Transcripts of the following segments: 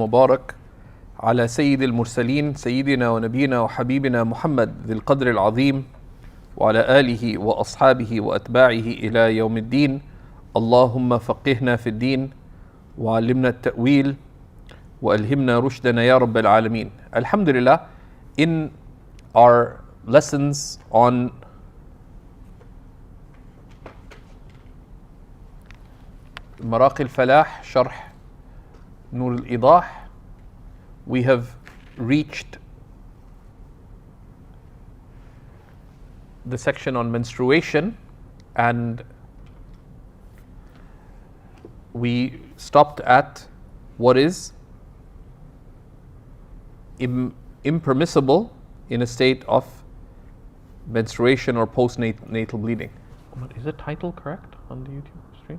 مبارك على سيد المرسلين سيدنا ونبينا وحبيبنا محمد ذي القدر العظيم وعلى آله وأصحابه وأتباعه إلى يوم الدين. اللهم فقهنا في الدين وعلمنا التأويل وألهمنا رشدنا يا رب العالمين. Alhamdulillah, in our lessons on Maraqi al-Falah, Sharh Nur al-Idah, we have reached the section on menstruation, and we stopped at what is impermissible in a state of menstruation or postnatal bleeding. Is the title correct on the YouTube stream?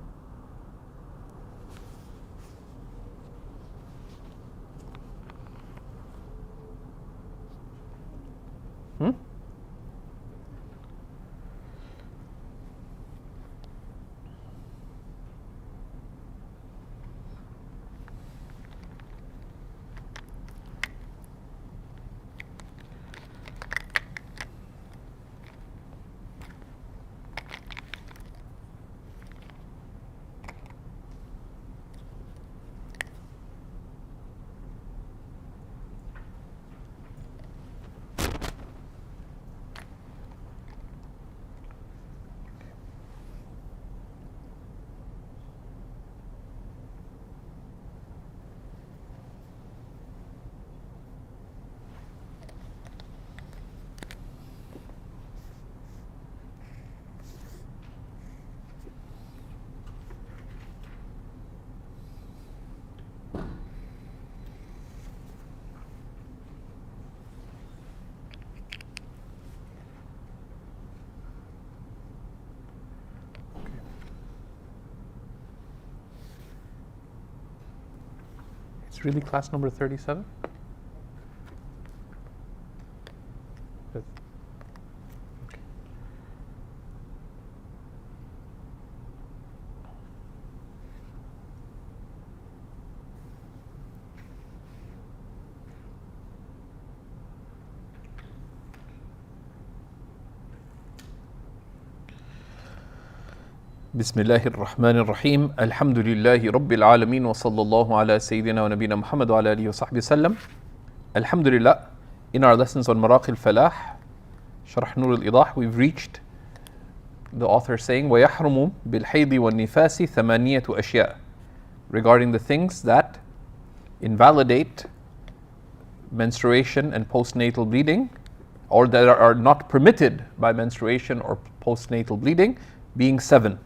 It's really class number 37? Okay. بسم الله الرحمن الرحيم. الحمد لله رب العالمين وصلى الله على سيدنا ونبينا محمد وعلى آله وصحبه وسلم. Alhamdulillah, in our lessons on Maraqi al-Falah, Sharh Nur al-Idah, we've reached the author saying وَيَحْرُمُ بِالْحَيْضِ وَالنِّفَاسِ ثَمَانِيَةُ أَشْيَاء, regarding the things that invalidate menstruation and postnatal bleeding, or that are not permitted by menstruation or postnatal bleeding, being 7.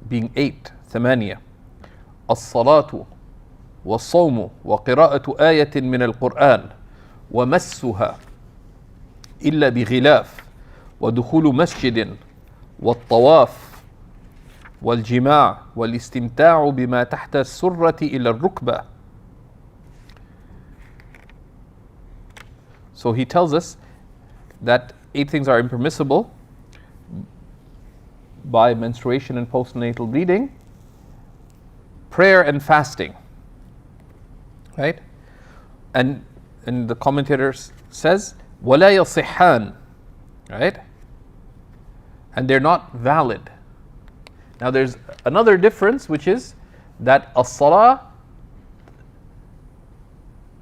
Being 8, ثمانية. الصلاة والصوم وقراءة آية من القرآن ومسها إلا بغلاف ودخول مسجد والطواف والجماع والاستمتاع بما تحت السرة إلى الركبة. So he tells us that 8 things are impermissible by menstruation and postnatal bleeding: prayer and fasting, right? And the commentator says وَلَا يَصِحَّانِ, right? And they're not valid. Now there's another difference, which is that الصلاة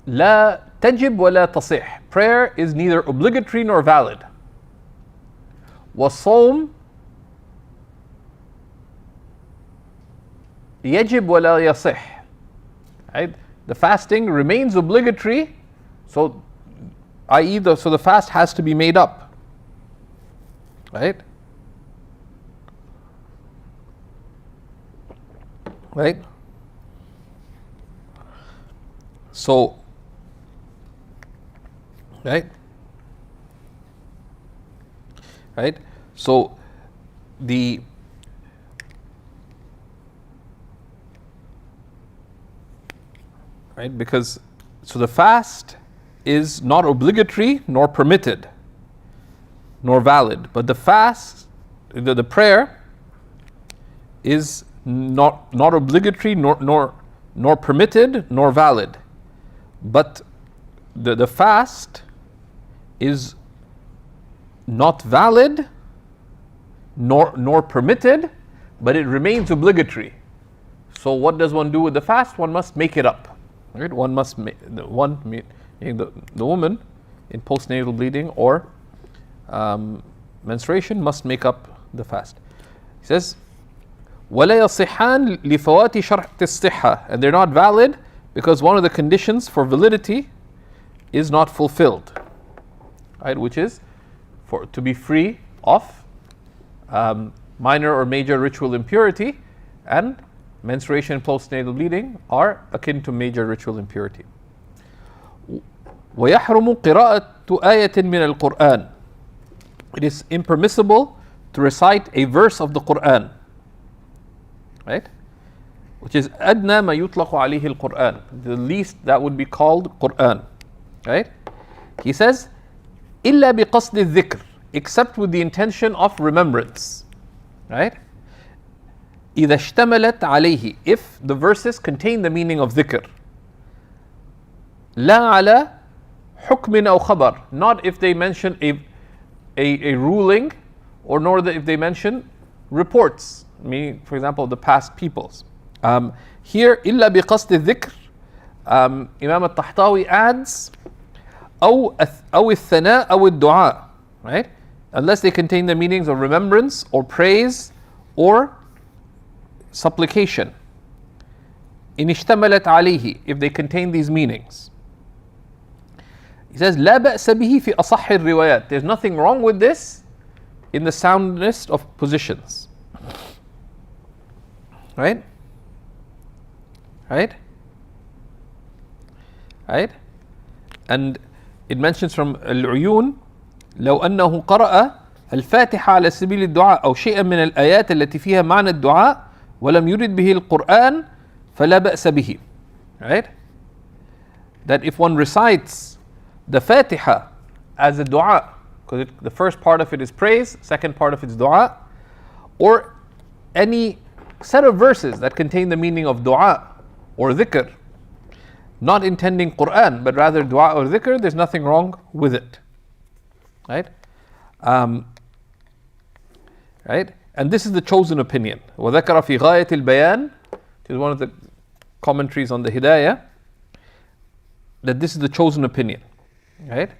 لا تجب ولا تصح. Prayer is neither obligatory nor valid. والصوم يجب ولا يصح, right? The fasting remains obligatory, so i.e. so the fast has to be made up, right? Right? So, right? Right? So the right, because so the fast is not obligatory nor permitted nor valid, but the fast, the prayer is not obligatory nor nor permitted, nor valid. But the fast is not valid, nor permitted, but it remains obligatory. So what does one do with the fast? One must make it up. Right? One must the woman in postnatal bleeding or menstruation must make up the fast. He says, وَلَا يَصِحَّانْ لِفَوَاتِ شَرْطِ الصِّحَّةِ, and they're not valid because one of the conditions for validity is not fulfilled, right? Which is to be free of minor or major ritual impurity, and menstruation and postnatal bleeding are akin to major ritual impurity. وَيَحْرُمُ قِرَاءَةُ آيَةٍ مِنَ الْقُرْآنِ, it is impermissible to recite a verse of the Quran, right? Which is أدنى ما يطلق عليه القرآن, the least that would be called Quran, right? He says, إلا بقصد الذكر, except with the intention of remembrance, right? إذا اشتملت عليه, if the verses contain the meaning of dhikr. لا على حكم أو خبر, not if they mention a ruling, or nor if they mention reports, meaning, for example, the past peoples. Here, إلا بقصد الذكر, Imam al-Tahtawi adds, أو الثناء أو الدعاء, right? Unless they contain the meanings of remembrance or praise or supplication. إن اشتملت عليه, if they contain these meanings. He says, لا بأس به في أصح الروايات, there's nothing wrong with this in the soundest of positions. Right? Right? Right? And it mentions from العيون, لو أنه قرأ الفاتحة على سبيل الدعاء أو شيئا من الآيات التي فيها معنى الدعاء ولم يرد به القرآن فلا بأس به. Right? That if one recites the Fatiha as a dua, because the first part of it is praise, second part of it is dua, or any set of verses that contain the meaning of dua or dhikr, not intending Quran but rather dua or dhikr, there's nothing wrong with it, right? Right? And this is the chosen opinion. وَذَكَرَ فِي غَايَةِ الْبَيَانِ, which is one of the commentaries on the Hidayah, that this is the chosen opinion, right?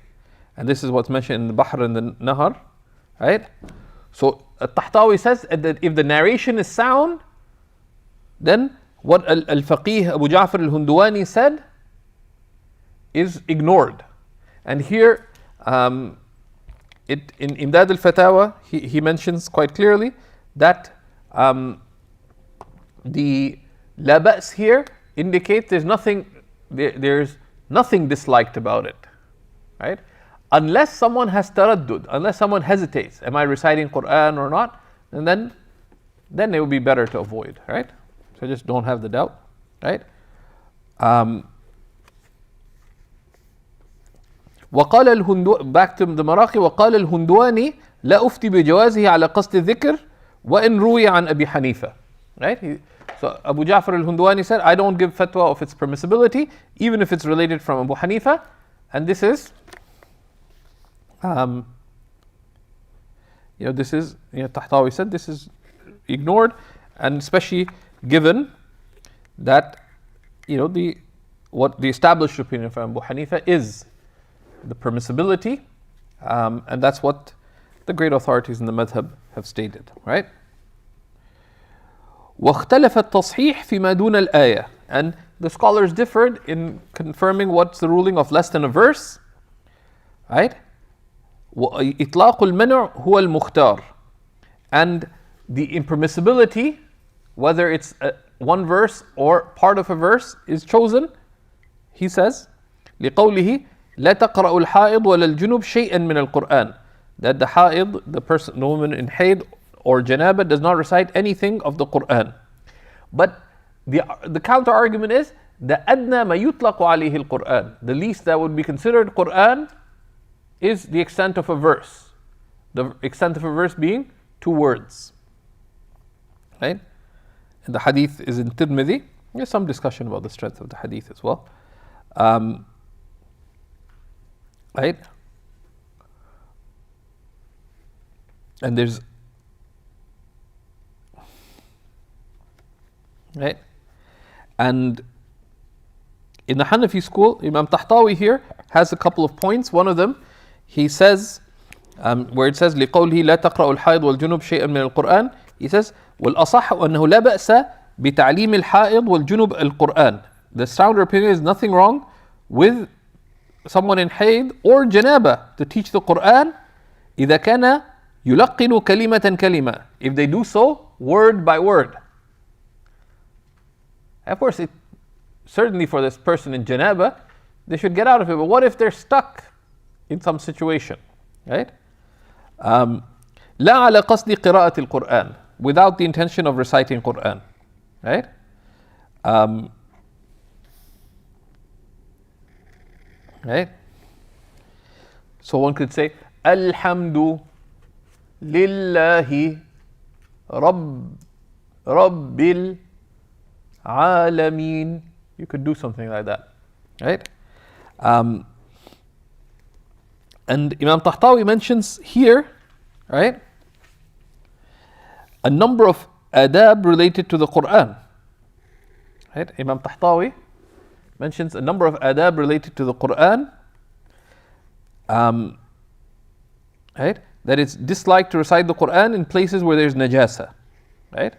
And this is what's mentioned in the Bahr and the Nahar, right? So al-Tahtawi says that if the narration is sound, then what al-Faqih Abu Ja'far al-Hundwani said is ignored. And here, in Imdad al-Fatawa, he mentions quite clearly that the la ba's here indicates there's nothing disliked about it, right? Unless someone has taraddud, unless someone hesitates, am I reciting Quran or not? And then it would be better to avoid, right? So just don't have the doubt, right? وقال back to the Maraqi, وقال الهندواني لا أفتي بجوازه على قصد الذكر وإن روي عن أبي حنيفة, right? So Abu Ja'far al-Hundwani said, I don't give fatwa of its permissibility, even if it's related from Abu Hanifa, and this is, Tahtawi said this is ignored, and especially given that, what the established opinion from Abu Hanifa is the permissibility, and that's what the great authorities in the madhab have stated, right? واختلف التصحيح فيما دون الآية, and the scholars differed in confirming what's the ruling of less than a verse, right? وإطلاق المنع هو المختار, and the impermissibility, whether it's one verse or part of a verse, is chosen. He says, لقوله لا تقرأ الحائض ولا الجنوب شيئا من القرآن, that the haid, the woman in haid or janaba, does not recite anything of the Quran. But the counter argument is the adna ma yutlaqu alayhi al-Quran, the least that would be considered Quran is the extent of a verse. The extent of a verse being 2 words, right? And the hadith is in Tirmidhi, There's some discussion about the strength of the hadith as well. Right? And there's, right? And in the Hanafi school, Imam Tahtawi here has a couple of points. One of them, he says, where it says لقوله لا تقرأ الحائض والجنوب شيئا من القرآن, he says والأصح أنه لا بأس بتعليم الحائض والجنوب القرآن. The sounder opinion is nothing wrong with someone in haid or janaba to teach the Quran إذا كان يلقن كلمة كلمة, if they do so word by word. Of course, certainly for this person in janaba, they should get out of it. But what if they're stuck in some situation, right? لا على قصد قراءة القرآن, without the intention of reciting Quran, right? Right? So one could say Alhamdu Lillahi Rabbil Alameen. You could do something like that, right? And Imam Tahtawi mentions here, right, a number of adab related to the Quran. Right? Imam Tahtawi mentions a number of adab related to the Quran. Right? That it's disliked to recite the Quran in places where there's najasa, right?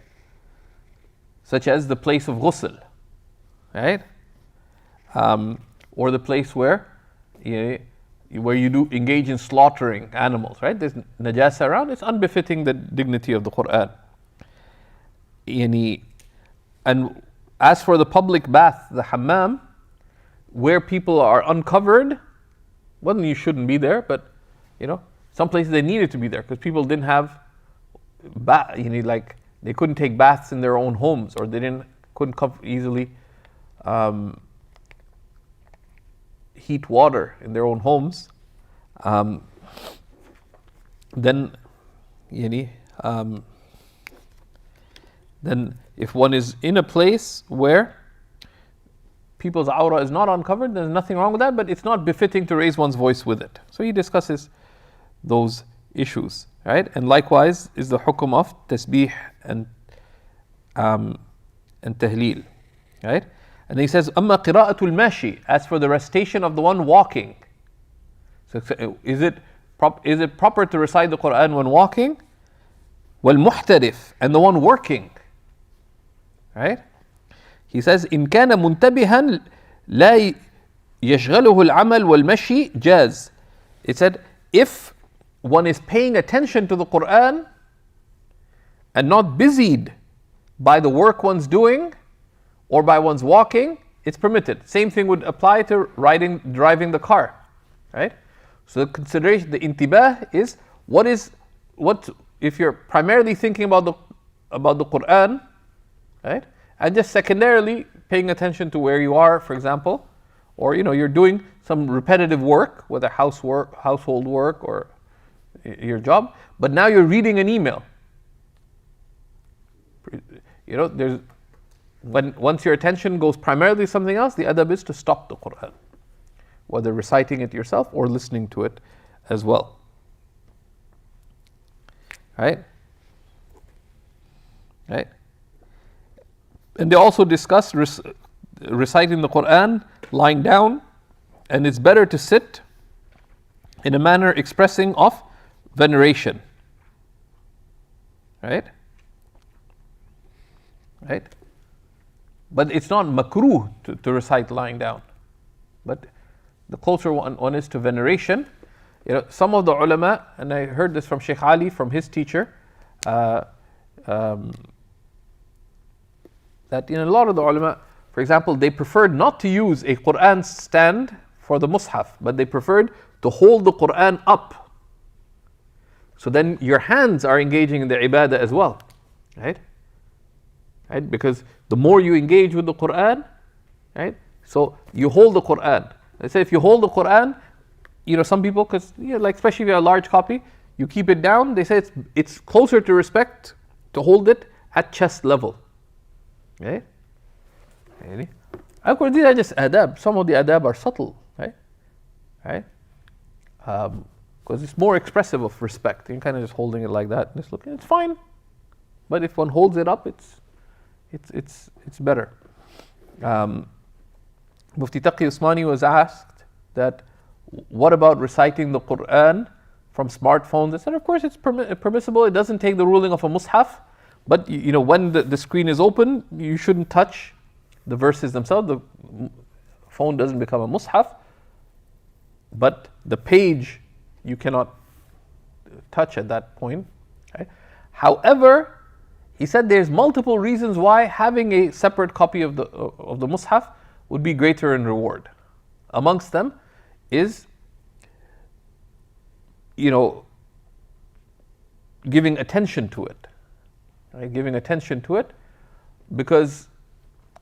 Such as the place of ghusl, right? Or the place where you do engage in slaughtering animals, right? There's najasa around, it's unbefitting the dignity of the Quran. And as for the public bath, the hammam, where people are uncovered, well, you shouldn't be there, but some places they needed to be there because people didn't have like they couldn't take baths in their own homes, or they couldn't easily heat water in their own homes. Then if one is in a place where people's awrah is not uncovered, there's nothing wrong with that, but it's not befitting to raise one's voice with it. So he discusses those issues, right? And likewise is the hukum of tasbih and tahleel, right? And he says, أما قراءة الماشي, as for the recitation of the one walking. So is it proper to recite the Quran when walking? والمحترف, and the one working, right? He says, إن كان منتبها لا يشغله العمل والمشي جاز. It said, if one is paying attention to the Quran and not busied by the work one's doing or by one's walking, it's permitted. Same thing would apply to driving the car, right? So the consideration, the intibah is what if you're primarily thinking about the Quran, right? And just secondarily paying attention to where you are, for example, or you're doing some repetitive work, whether household work or your job, but now you're reading an email. Once your attention goes primarily to something else, the adab is to stop the Quran, whether reciting it yourself or listening to it as well. Right? Right? And they also discuss reciting the Quran lying down, and it's better to sit in a manner expressing of veneration. Right? Right? But it's not makruh to recite lying down. But the closer one is to veneration. Some of the ulama, and I heard this from Shaykh Ali, from his teacher, that in a lot of the ulama, for example, they preferred not to use a Quran stand for the mushaf, but they preferred to hold the Quran up. So then your hands are engaging in the ibadah as well, right? Right? Because the more you engage with the Quran, right? So you hold the Quran. Let's say if you hold the Quran, some people, because like especially if you have a large copy, you keep it down. They say it's closer to respect to hold it at chest level. Okay? يعني. Of course, these are just adab. Some of the adab are subtle, right? Right? Because it's more expressive of respect. You're kind of just holding it like that, just looking. It's fine, but if one holds it up, it's better. Mufti Taqi Usmani was asked that, what about reciting the Quran from smartphones? They said, of course, it's permissible. It doesn't take the ruling of a mushaf, but when the screen is open, you shouldn't touch the verses themselves. The phone doesn't become a mushaf, but the page you cannot touch at that point. Okay? However, he said there's multiple reasons why having a separate copy of the mushaf would be greater in reward. Amongst them is, giving attention to it. Right? Giving attention to it, because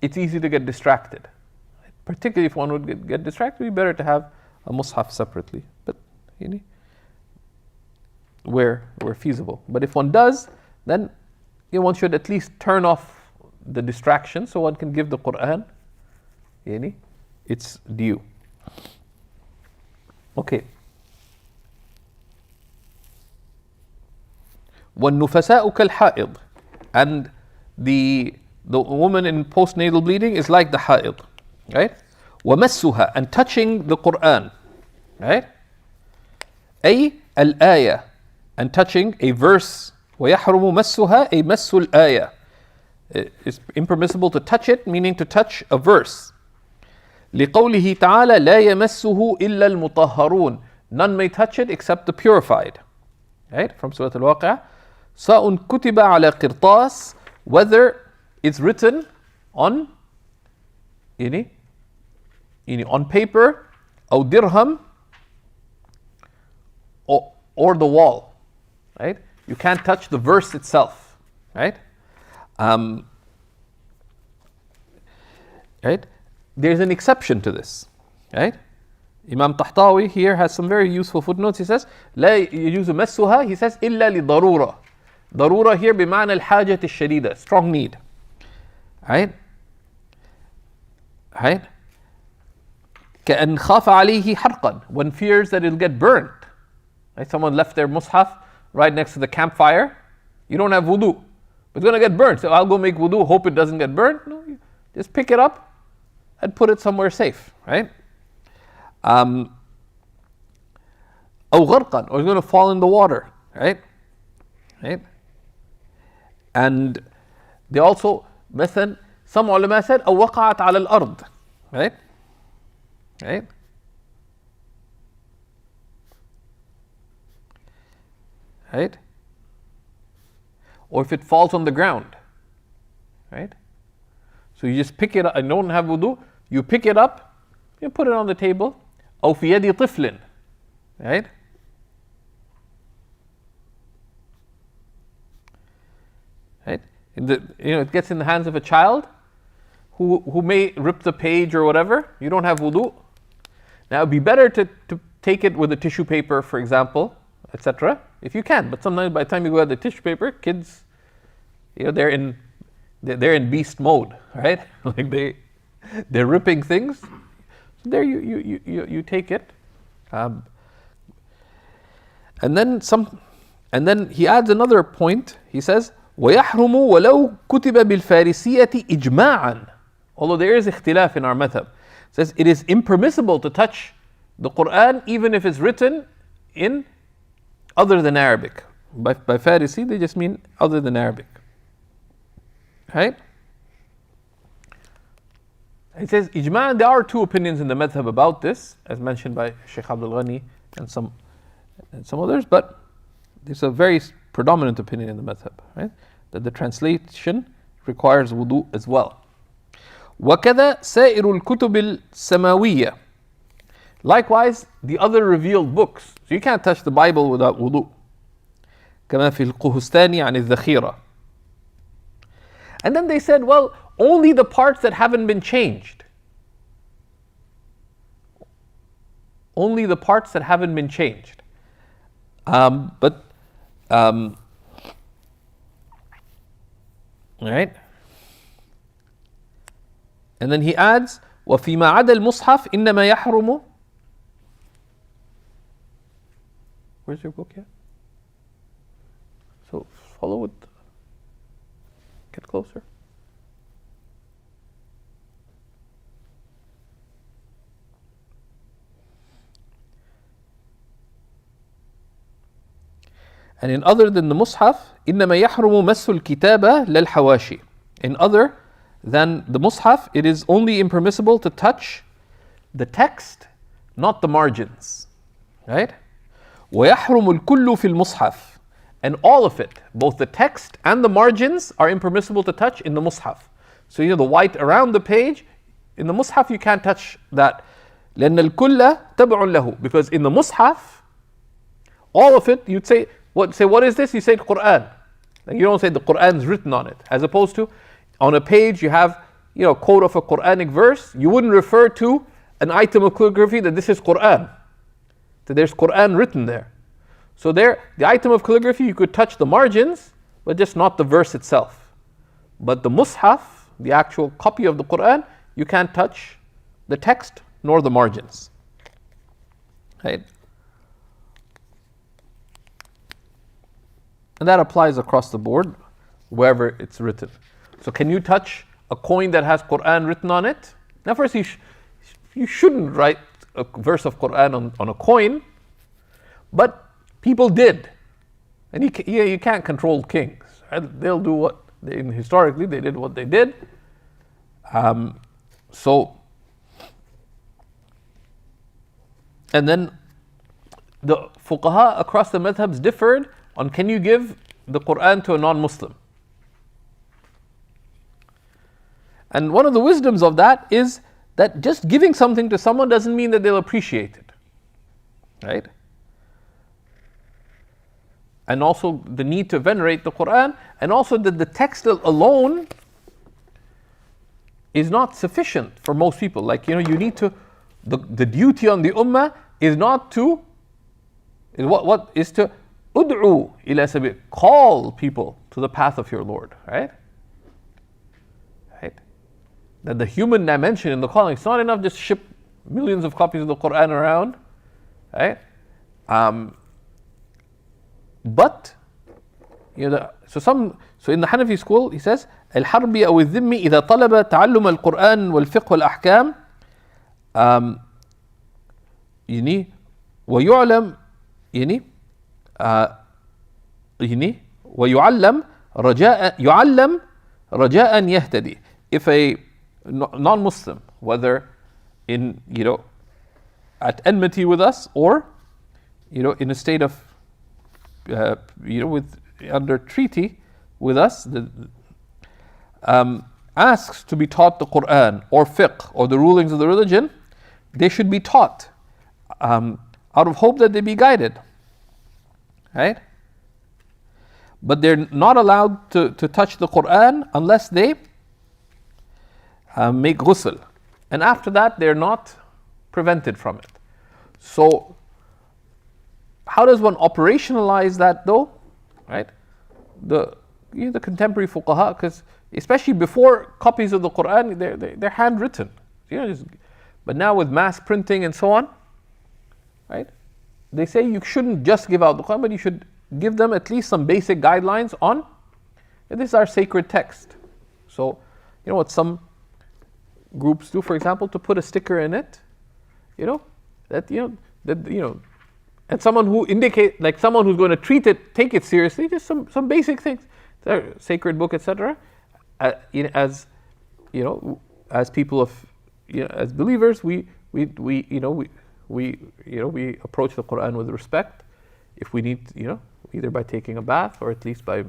it's easy to get distracted. Particularly if one would get distracted, it'd be better to have a mushaf separately. But where feasible. But if one does, then one should at least turn off the distraction so one can give the Quran its due. Okay. وَالنُّفَسَاءُ كَالْحَائِض. And the woman in postnatal bleeding is like the ha'id. Right? وَمَسُّهَا. And touching the Quran. Right? أي الآية. And touching a verse. وَيَحْرُمُ مَسُّهَا أي مَسُّ الْآيَةِ. It's impermissible to touch it, meaning to touch a verse. لِقَوْلِهِ تَعَالَى لَا يَمَسُّهُ إِلَّا الْمُطَهَّرُونَ. None may touch it except the purified. Right? From Surah Al-Waqi'ah. سَاءٌ كُتِبَ عَلَى قِرْطَاسٍ. Whether it's written on on paper, أو dirham, or the wall. Right? You can't touch the verse itself. Right? Right? There's an exception to this. Right? Imam Tahtawi here has some very useful footnotes. He says, لا يجوز مسها. He says, إلا لضرورة. ضرورة here بمعنى الحاجة الشديدة. Strong need. Right? Right? كأن خاف عليه حرقا. One fears that it'll get burnt. Right? Someone left their mushaf right next to the campfire. You don't have wudu. It's going to get burnt. So I'll go make wudu, hope it doesn't get burnt. No, just pick it up and put it somewhere safe. Right? أو غرقا, or it's going to fall in the water. Right? Right? And they also, مثلا, some ulama said, أو وقعت على الأرض. Right? Right? Right? Or if it falls on the ground. Right? So you just pick it up, and don't have wudu, you pick it up, you put it on the table. أو في يد طفل. Right? Right? It gets in the hands of a child who may rip the page or whatever. You don't have wudu. Now it'd be better to take it with a tissue paper, for example, etc. If you can. But sometimes by the time you go at the tissue paper, kids, they're in beast mode, right? Like they're ripping things. So there you take it, and then he adds another point. He says, وَيَحْرُمُ وَلَوْ كُتِبَ بِالْفَارِسِيَّةِ إِجْمَاعًا. Although there is ikhtilaf in our madhab. It says it is impermissible to touch the Quran even if it's written in other than Arabic. By Farisi, they just mean other than Arabic. Right? It says ijma'. There are two opinions in the madhab about this, as mentioned by Shaykh Abdul Ghani and some others, but there's a very predominant opinion in the madhab, right? That the translation requires wudu as well. وَكَذَا سَائِرُ الْكُتُبِ السَّمَاوِيَّةِ. Likewise, the other revealed books. So you can't touch the Bible without wudu. كما في القهستاني عن الذخيرة. And then they said, well, only the parts that haven't been changed. Only the parts that haven't been changed. Right? And then he adds, وَفِيمَا عَدَى الْمُصْحَفِ إِنَّمَا يَحْرُمُ. Where's your book here? So follow it. Get closer. And in other than the Mus'haf, إِنَّمَا يَحْرُمُ مَسُّ الْكِتَابَ لَلْحَوَاشِي. In other than the Mus'haf, it is only impermissible to touch the text, not the margins. Right? وَيَحْرُمُ الْكُلُّ فِي الْمُصْحَفِ. And all of it, both the text and the margins, are impermissible to touch in the Mus'haf. So the white around the page, in the Mus'haf you can't touch that. لأن الكل تبع له. Because in the Mus'haf, all of it, you'd say, what is this? You say the Quran. Like you don't say the Quran's written on it. As opposed to, on a page you have, a quote of a Quranic verse. You wouldn't refer to an item of calligraphy that this is Quran. That there's Quran written there. So there, the item of calligraphy, you could touch the margins, but just not the verse itself. But the Mus'haf, the actual copy of the Quran, you can't touch the text nor the margins. Right? And that applies across the board, wherever it's written. So can you touch a coin that has Quran written on it? Now first, you shouldn't write a verse of Quran on a coin, but people did. And you can't control kings. Right? They'll do historically they did what they did. And then the fuqaha across the madhabs differed on, can you give the Quran to a non-Muslim? And one of the wisdoms of that is that just giving something to someone doesn't mean that they'll appreciate it. Right? And also the need to venerate the Quran, and also that the text alone is not sufficient for most people. Like, you need to, the duty on the ummah is not to, is to ud'u ila sabil, call people to the path of your Lord, right? Right? That the human dimension in the calling, it's not enough just ship millions of copies of the Quran around, right? But so in the Hanafi school he says الحربي أو الذمي إذا طلب تعلم القرآن والفقه والأحكام ويعلم ويعلم رجاء يهتدي. If a non-Muslim, whether in at enmity with us or in a state of with under treaty with us, asks to be taught the Quran or fiqh or the rulings of the religion, they should be taught out of hope that they be guided. Right? But they're not allowed to touch the Quran unless they make ghusl. And after that, they're not prevented from it. So, how does one operationalize that though? Right? The contemporary fuqaha, because especially before copies of the Quran, they're handwritten. But now with mass printing and so on, right? They say you shouldn't just give out the Quran, but you should give them at least some basic guidelines on, this is our sacred text. So, what some groups do, for example, to put a sticker in it, and someone who someone who's going to take it seriously, just some basic things, the sacred book, etc. As people of, as believers, we approach the Quran with respect. If we need, either by taking a bath or at least by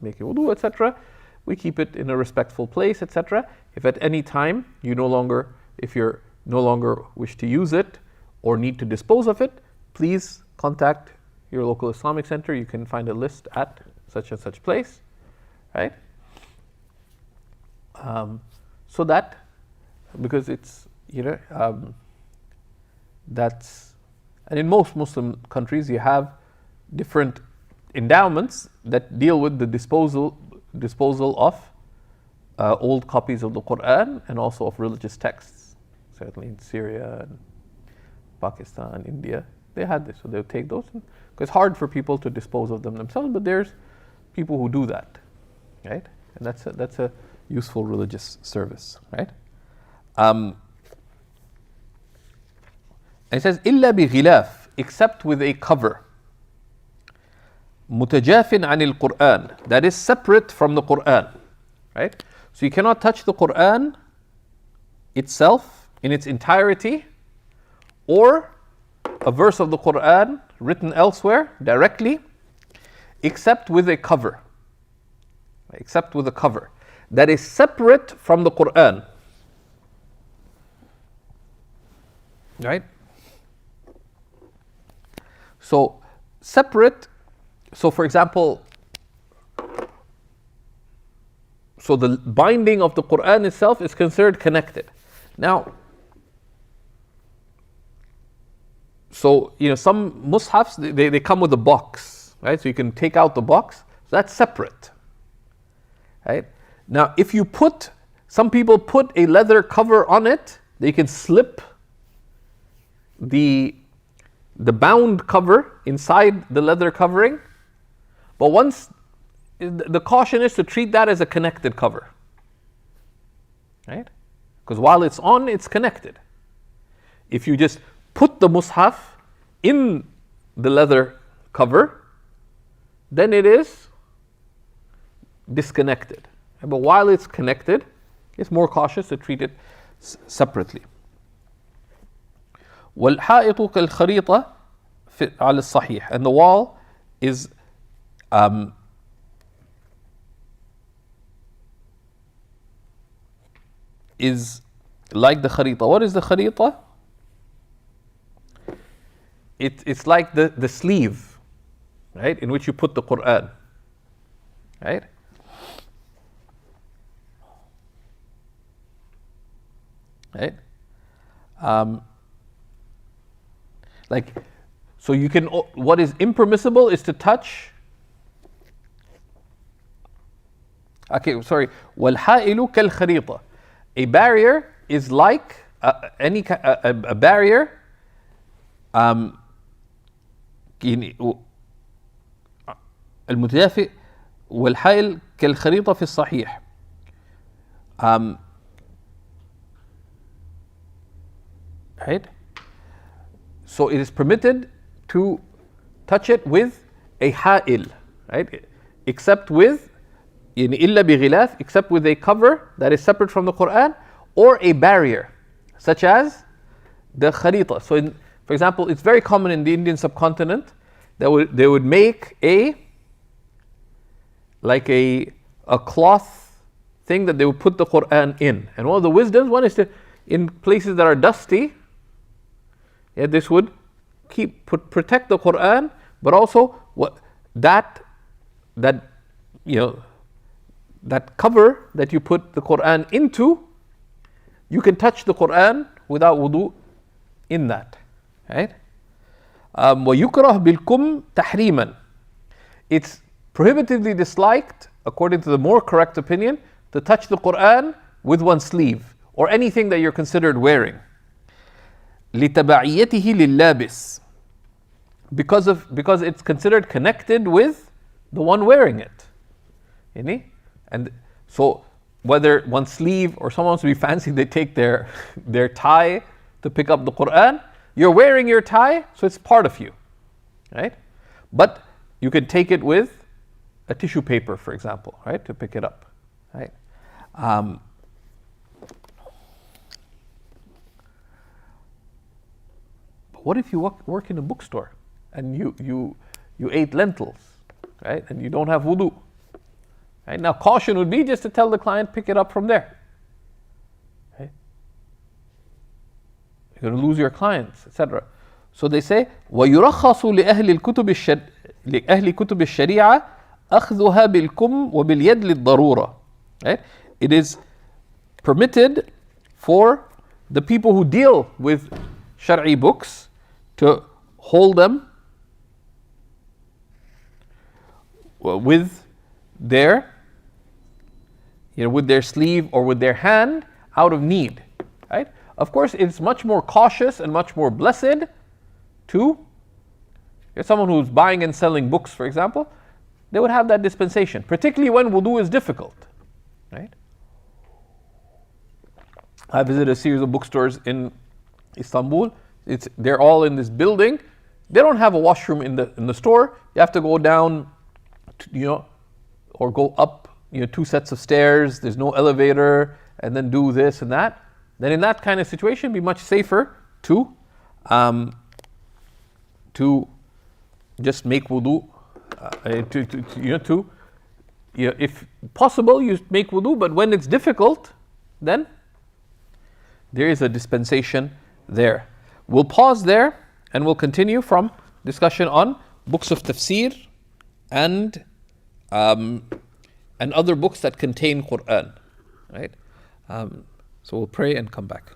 making wudu, etc., we keep it in a respectful place, etc. If at any time if you're no longer wish to use it or need to dispose of it, please contact your local Islamic center. You can find a list at such and such place, right? So that, because it's, that's, and in most Muslim countries you have different endowments that deal with the disposal of old copies of the Quran and also of religious texts. Certainly in Syria and Pakistan, India, they had this. So they would take those. Because it's hard for people to dispose of them themselves, but there's people who do that, right? And that's a useful religious service, right? And it says, إِلَّا بِغِلَافٍ, except with a cover. مُتَجَافٍ عَنِ الْقُرْآنِ, that is separate from the Qur'an, right? So you cannot touch the Qur'an itself in its entirety, or a verse of the Qur'an written elsewhere directly, except with a cover. Except with a cover that is separate from the Qur'an. Right? So, separate, so for example, so the binding of the Qur'an itself is considered connected. Now, so, some mushafs, they come with a box, right? So you can take out the box. So that's separate, right? Now, if you some people put a leather cover on it, they can slip the bound cover inside the leather covering. But the caution is to treat that as a connected cover, right? Because while it's on, it's connected. If you just put the mushaf in the leather cover, then it is disconnected. But while it's connected, it's more cautious to treat it separately. وَالْحَائِطُ كَالْخَرِيطَةِ عَلَى الصَّحِيحِ, and the wall is like the kharita. What is the kharita? It's like the sleeve, right, in which you put the Qur'an, right? Right? So you can, what is impermissible is to touch. Okay, sorry. وَالْحَائِلُ كَالْخَرِيطَةِ, a barrier is like a barrier. المتدافئ والحائل كالخريطة في الصحيح. Right? So it is permitted to touch it with a ha'il, right? Except with إلا بغلاف, except with a cover that is separate from the Quran, or a barrier, such as the kharita. So for example, it's very common in the Indian subcontinent that they would make a cloth thing that they would put the Quran in. And one of the wisdoms, one is to, in places that are dusty, this would protect the Quran, but also that cover that you put the Quran into, you can touch the Quran without wudu in that, right? وَيُكْرَهْ بِالْكُمْ تَحْرِيمًا, it's prohibitively disliked, according to the more correct opinion, to touch the Quran with one sleeve or anything that you're considered wearing. لِتَبَعِيَّتِهِ لِلَّابِسِ, because it's considered connected with the one wearing it. And so whether one sleeve or someone wants to be fancy, they take their tie to pick up the Quran. You're wearing your tie, so it's part of you, right? But you can take it with a tissue paper, for example, right, to pick it up, right? But what if you work in a bookstore and you ate lentils, right, and you don't have wudu? Right? Now, caution would be just to tell the client, pick it up from there. Right? You're going to lose your clients, etc. So they say, وَيُرَخَّصُ لِأَهْلِ كُتُبِ الشَّرِيعَةِ أَخْذُهَا بِالْكُمْ وَبِالْيَدْ لِلضَّرُورَةِ. Right? It is permitted for the people who deal with Shar'i books to hold them with their with their sleeve or with their hand out of need, right? Of course, it's much more cautious and much more blessed to, if someone who's buying and selling books, for example, they would have that dispensation, particularly when wudu is difficult, right? I visited a series of bookstores in Istanbul. They're all in this building. They don't have a washroom in the store. You have to go down, or go up, 2 sets of stairs. There's no elevator, and then do this and that. Then in that kind of situation, it'd be much safer to just make wudu. If possible, you make wudu. But when it's difficult, then there is a dispensation there. We'll pause there and we'll continue from discussion on books of tafsir and other books that contain Quran, right? So we'll pray and come back.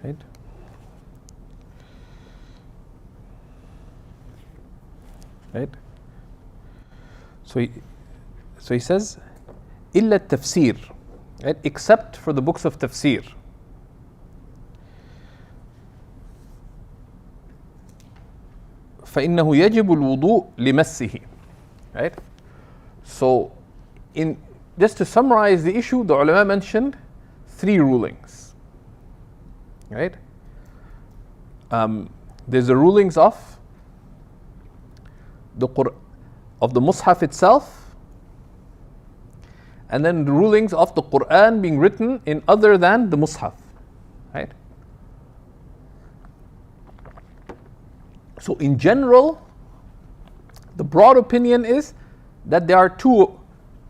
Right? Right? So he says, إلا التفسير, right? Except for the books of tafsir. فإنه يجب الوضوء لمسه. Right? So, just to summarize the issue, the ulama mentioned 3 rulings. Right? There's the rulings of the Mus'haf itself, and then the rulings of the Quran being written in other than the Mus'haf. Right? So in general, the broad opinion is that there are two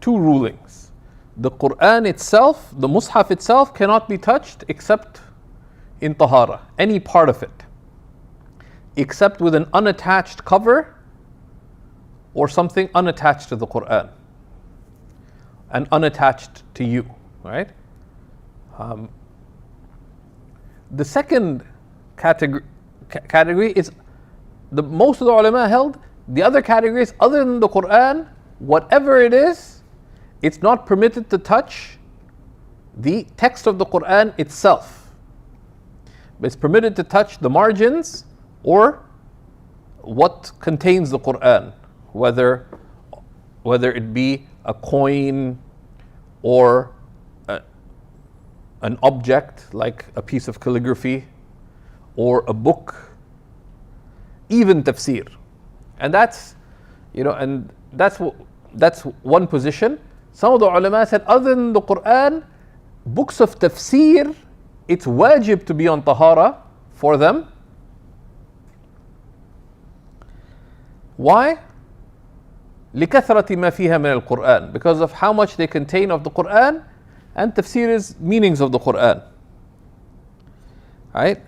rulings. The Quran itself, the Mus'haf itself, cannot be touched except in tahara, any part of it, except with an unattached cover or something unattached to the Quran and unattached to you, right? The second category is, most of the ulama held, the other categories other than the Quran, whatever it is, it's not permitted to touch the text of the Quran itself. But it's permitted to touch the margins or what contains the Quran, whether it be a coin or an object like a piece of calligraphy or a book, even tafsir. And that's one position. Some of the ulama said, other than the Quran, books of tafsir, it's wajib to be on tahara for them. Why? لِكَثْرَةِ مَا فِيهَا مِنَ الْقُرْآنِ, because of how much they contain of the Quran, and tafsir is meanings of the Quran. Right?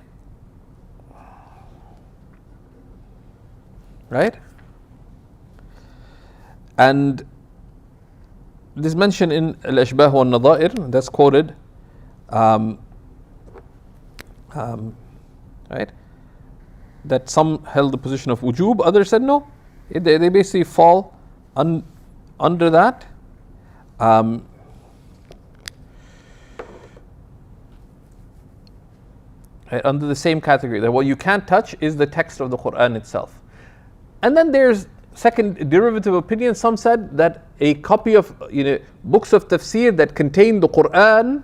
Right? And this mentioned in Al-Ashbah wa Nadair, that's quoted, right? That some held the position of wujub, others said no. They basically fall under that. Under the same category, that what you can't touch is the text of the Quran itself. And then there's second derivative opinion. Some said that a copy of books of tafsir that contain the Quran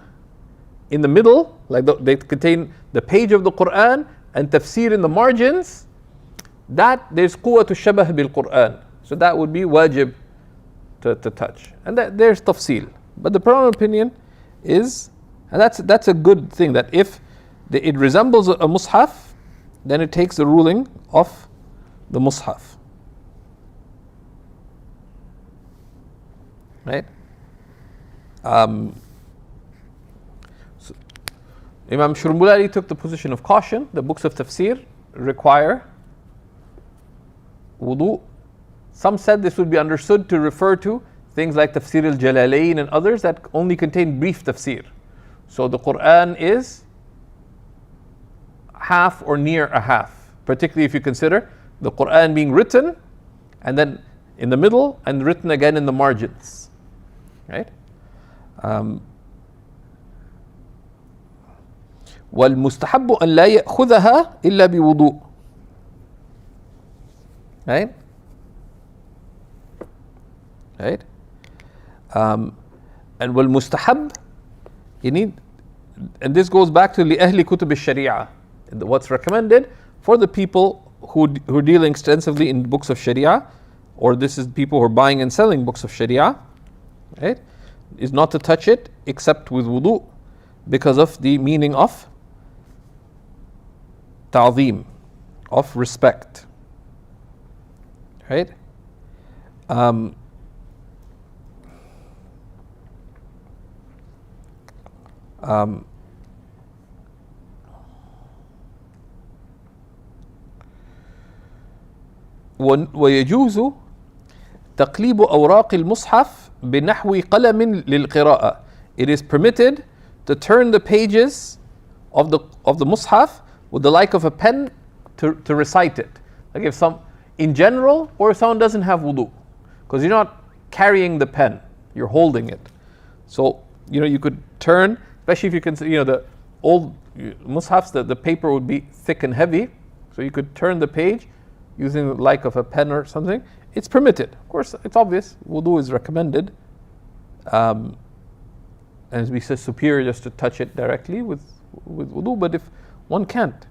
in the middle, like they contain the page of the Quran and tafsir in the margins, that there's quwwatu shabah bil Quran. So that would be wajib to touch. And there's tafsil. But the predominant opinion is, and that's a good thing, that if it resembles a mushaf, then it takes the ruling of the mushaf. Right? So Imam Shurmulari took the position of caution. The books of tafsir require wudu. Some said this would be understood to refer to things like Tafsir al-Jalalain and others that only contain brief tafsir. So the Quran is half or near a half, particularly if you consider the Quran being written and then in the middle and written again in the margins. Right? وَالْمُسْتَحَبُّ أَنْ لَا يَأْخُذَهَا إِلَّا بِوُضُوءٍ. Right? Right? And وَالْمُسْتَحَبُّ, and this goes back to لِأَهْلِ كُتُبِ الشَّرِيعَةِ. What's recommended for the people who are dealing extensively in books of Sharia, or this is people who are buying and selling books of Sharia, right, is not to touch it except with wudu, because of the meaning of ta'zeem, of respect. Right? ويجوز تقليب أوراق المصحف بنحو قلم للقراءة. It is permitted to turn the pages of the mushaf with the like of a pen to recite it. Like if in general, or if someone doesn't have wudu, because you're not carrying the pen, you're holding it. So you could turn, especially if you can, the old mushafs, the paper would be thick and heavy, so you could turn the page using the like of a pen or something. It's permitted. Of course, it's obvious. Wudu is recommended, and as we say, superior just to touch it directly with wudu. But if one can't,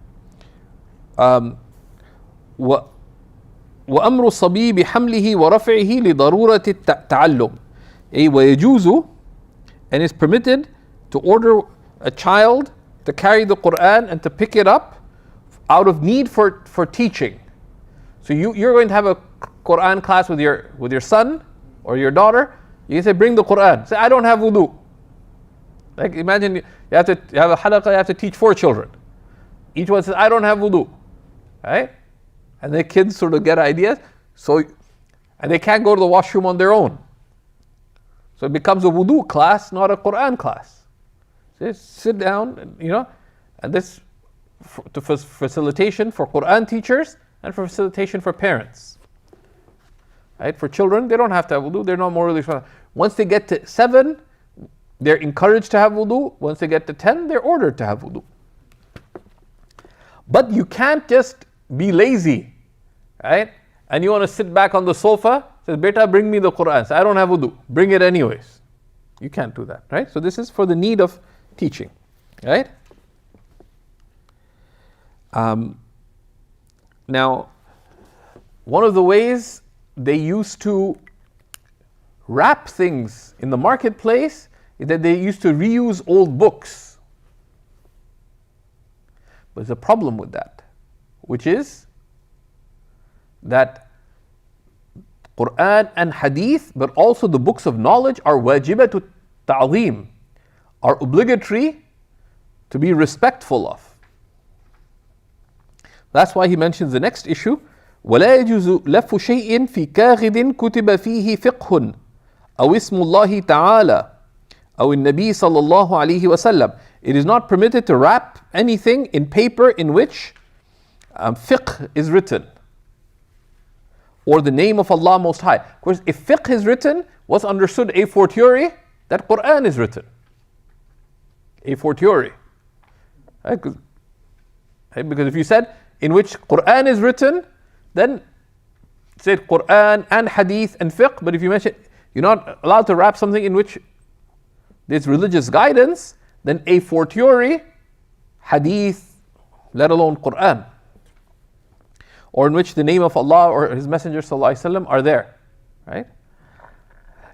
وأمر الصبي بحمله ورفعه لضرورة التعلم. ويجوز, and it's permitted to order a child to carry the Quran and to pick it up out of need for teaching. So you're going to have a Quran class with your son or your daughter. You can say, bring the Quran. Say, I don't have wudu. Like imagine you have a halaqah, you have to teach 4 children. Each one says, I don't have wudu. Right? And the kids sort of get ideas. And they can't go to the washroom on their own. So it becomes a wudu class, not a Quran class. So sit down, and this for facilitation for Quran teachers and for facilitation for parents. Right? For children, they don't have to have wudu. They're not morally responsible. Once they get to 7, they're encouraged to have wudu. Once they get to 10, they're ordered to have wudu. But you can't just be lazy, right? And you want to sit back on the sofa, says, Beta, bring me the Quran. Say, I don't have wudu. Bring it anyways. You can't do that, right? So this is for the need of teaching, right? Now, one of the ways they used to wrap things in the marketplace is that they used to reuse old books. But there's a problem with that, which is that Quran and Hadith, but also the books of knowledge, are wajibatu ta'zeem, are obligatory to be respectful of. That's why he mentions the next issue, ولا يجوز لف شيء في كاغد كتب فيه فقه أو اسم الله تعالى أو النبي صلى الله عليه وسلم. It is not permitted to wrap anything in paper in which fiqh is written, or the name of Allah Most High. Of course, if fiqh is written, what's understood a fortiori? That Quran is written. A fortiori. Right? Because if you said in which Quran is written, then say Quran and Hadith and fiqh, but if you mention you're not allowed to wrap something in which there's religious guidance, then a fortiori, Hadith, let alone Quran, or in which the name of Allah or His Messenger ﷺ are there, right?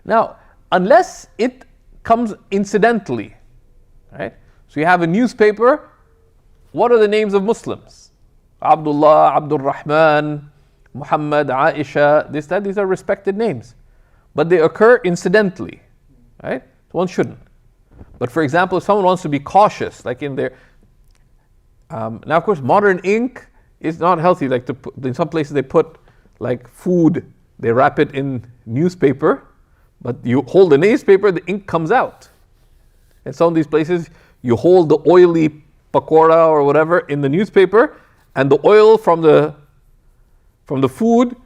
Now, unless it comes incidentally, right? So you have a newspaper. What are the names of Muslims? Abdullah, Abdul Rahman, Muhammad, Aisha, these are respected names. But they occur incidentally, right? So one shouldn't. But for example, if someone wants to be cautious, like in their... now of course, modern ink is not healthy. Like in some places they put like food, they wrap it in newspaper, but you hold the newspaper, the ink comes out. In some of these places, you hold the oily pakora or whatever in the newspaper, and the oil from the food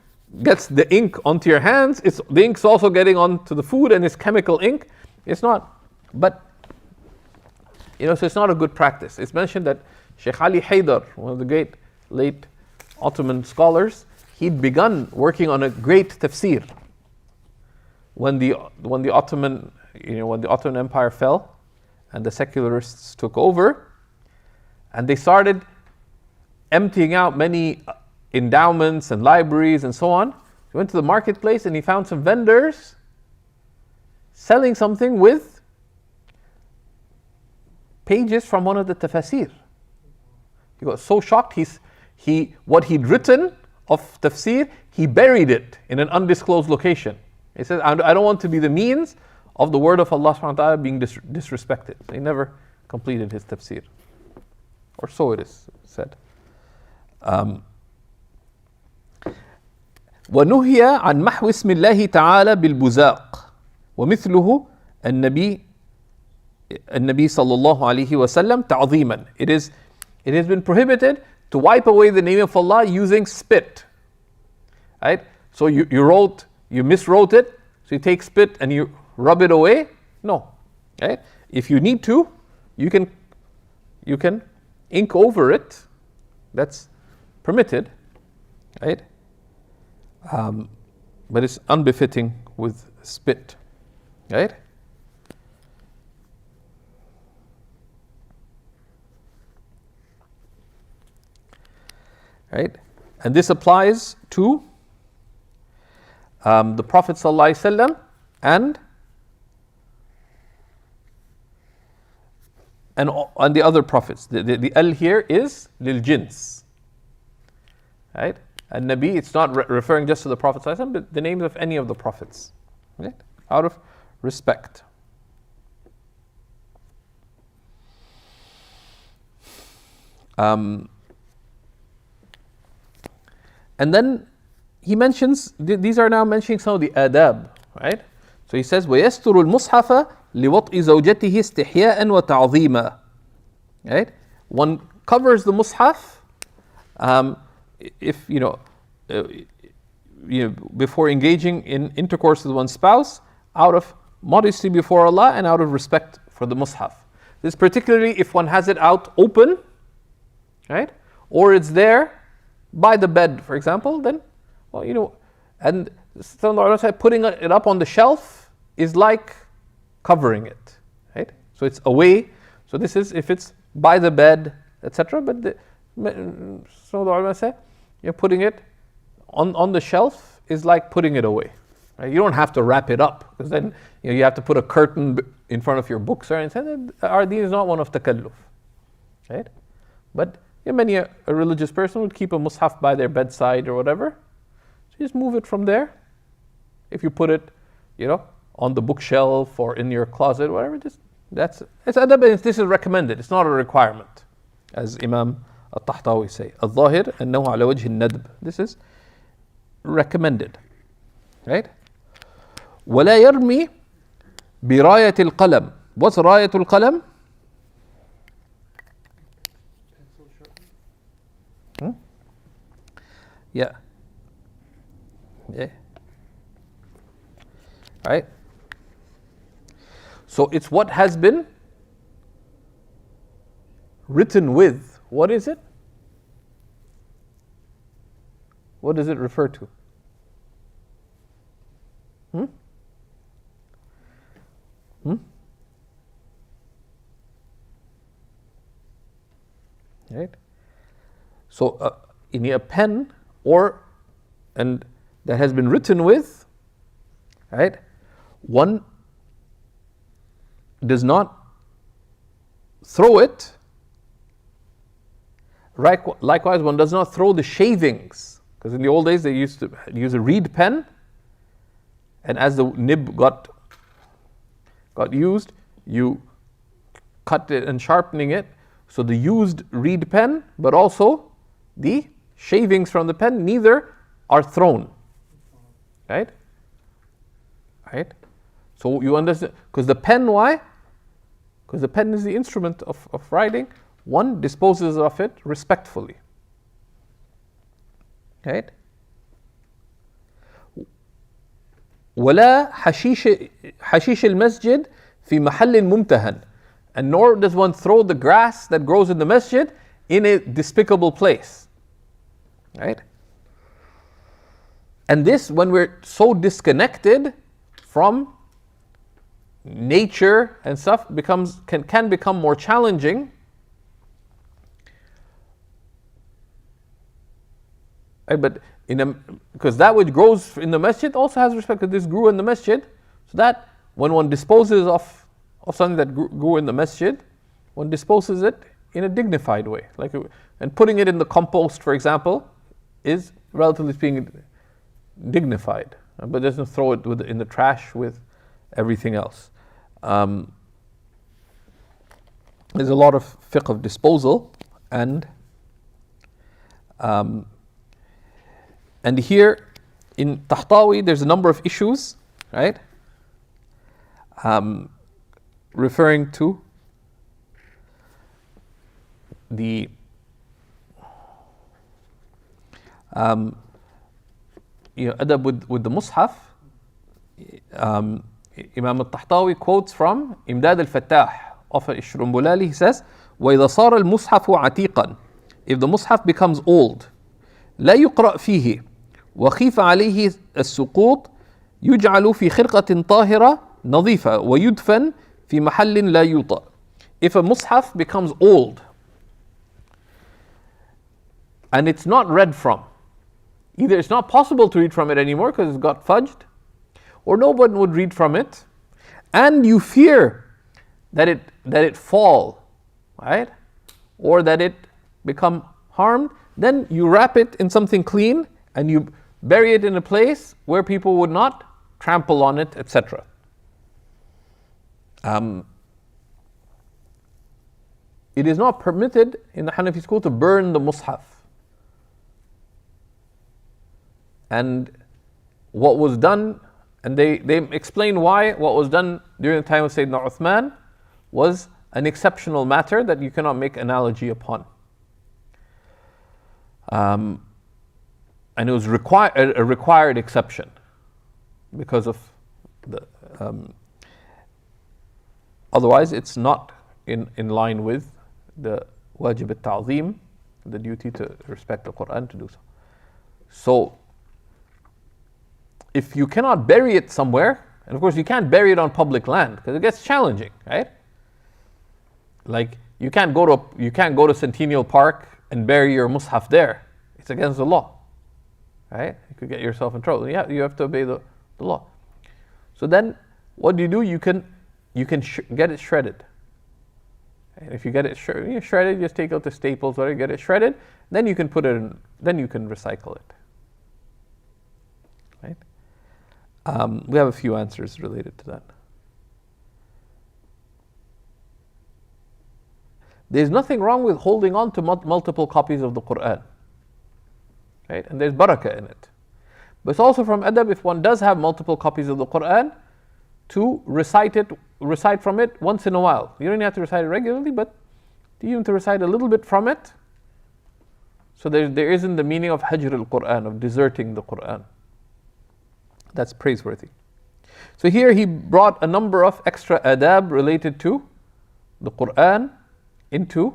gets the ink onto your hands. The ink's also getting onto the food, and it's chemical ink. It's not, but so it's not a good practice. It's mentioned that Shaykh Ali Haydar, one of the great late Ottoman scholars, he'd begun working on a great tafsir when the Ottoman Empire fell and the secularists took over, and they started emptying out many endowments and libraries and so on. He went to the marketplace and he found some vendors selling something with pages from one of the tafsir. He got so shocked, what he'd written of tafsir, he buried it in an undisclosed location. He says, I don't want to be the means of the word of Allah subhanahu wa ta'ala being disrespected. So he never completed his tafsir. Or so it is said. ونهي عن محو اسم الله تعالى بالبزاق ومثله النبي Nabi sallallahu alaihi wasallam ta'ziman. It has been prohibited to wipe away the name of Allah using spit. Right? So you miswrote it, so you take spit and you rub it away. No. Right? If you need to, you can ink over it. That's permitted. Right? But it's unbefitting with spit. Right? Right? And this applies to the Prophet ﷺ and the other prophets. The al here is lil jins. Right? And Nabi, it's not referring just to the Prophet ﷺ, but the names of any of the prophets. Right? Out of respect. And then he mentions, these are now mentioning some of the adab, right? So he says, وَيَسْتُرُ الْمُصْحَفَ لِوَطْءِ زَوْجَتِهِ اسْتِحْيَاءً وَتَعْظِيمًا. Right? One covers the mushaf if, before engaging in intercourse with one's spouse, out of modesty before Allah and out of respect for the mushaf. This particularly if one has it out open, right? Or it's there by the bed, for example, then, and some ulama say putting it up on the shelf is like covering it, right? So it's away. So this is if it's by the bed, etc. But some of the ulama say, putting it on the shelf is like putting it away. Right? You don't have to wrap it up because then you have to put a curtain in front of your books or anything. Our deen is not one of takalluf, right? But many a religious person would keep a mushaf by their bedside or whatever. So you just move it from there. If you put it, on the bookshelf or in your closet, whatever, it's adab. This is recommended. It's not a requirement, as Imam al-Tahtawi say. Al-Zahir annahu ala wajhi al-nadb. This is recommended, right? ولا يرمي براية القلم. What's راية القلم? Yeah. Right? So it's what has been written with. What is it? What does it refer to? Right? So in a pen and that has been written with, right? One does not throw it. Likewise, one does not throw the shavings, because in the old days they used to use a reed pen, and as the nib got used, you cut it and sharpening it. So the used reed pen, but also the shavings from the pen, neither are thrown. Right? Right? So you understand, because the pen, why? Because the pen is the instrument of writing. One disposes of it respectfully. Right? ولا حشيش المسجد في محل ممتهن. And nor does one throw the grass that grows in the masjid in a despicable place. Right? And this, when we're so disconnected from nature and stuff, can become more challenging. Right? But because that which grows in the masjid also has respect, because this grew in the masjid, so that when one disposes of something that grew in the masjid, one disposes it in a dignified way. And putting it in the compost, for example, is relatively speaking dignified, but doesn't throw it in the trash with everything else. There's a lot of fiqh of disposal, and here in Tahtawi there's a number of issues, right? referring to the adab with the Mus'haf. Imam al-Tahtawi quotes from Imdad al-Fattah of Ishrumbulali. He says, وَإِذَا صَارَ الْمُصْحَفُ عَتِيقًا, if the Mus'haf becomes old, لا يقرأ فيه وخيف عليه السقوط يجعل في خرقة طاهرة نظيفة ويدفن في محل لا يوطأ. If a Mus'haf becomes old and it's not read from, either it's not possible to read from it anymore because it's got fudged, or no one would read from it, and you fear that it fall, right, or that it become harmed, then you wrap it in something clean and you bury it in a place where people would not trample on it, etc. It is not permitted in the Hanafi school to burn the Mus'haf. And what was done, and they explain why what was done during the time of Sayyidina Uthman was an exceptional matter that you cannot make analogy upon. And it was a required exception because of the otherwise it's not in line with the wajib al-ta'zim, the duty to respect the Quran, to do so. So if you cannot bury it somewhere, and of course you can't bury it on public land because it gets challenging, right? Like you can't go to Centennial Park and bury your Mus'haf there. It's against the law, right? You could get yourself in trouble. Yeah, you have to obey the law. So then, what do? You can get it shredded. And if you get it shredded, just take out the staples, or get it shredded. Then you can put it in. Then you can recycle it. Right? We have a few answers related to that. There's nothing wrong with holding on to multiple copies of the Quran. Right? And there's barakah in it. But it's also from adab, if one does have multiple copies of the Quran, to recite from it once in a while. You don't have to recite it regularly, but even to recite a little bit from it. So there isn't the meaning of hajr al-Quran, of deserting the Quran. That's praiseworthy. So here he brought a number of extra adab related to the Quran into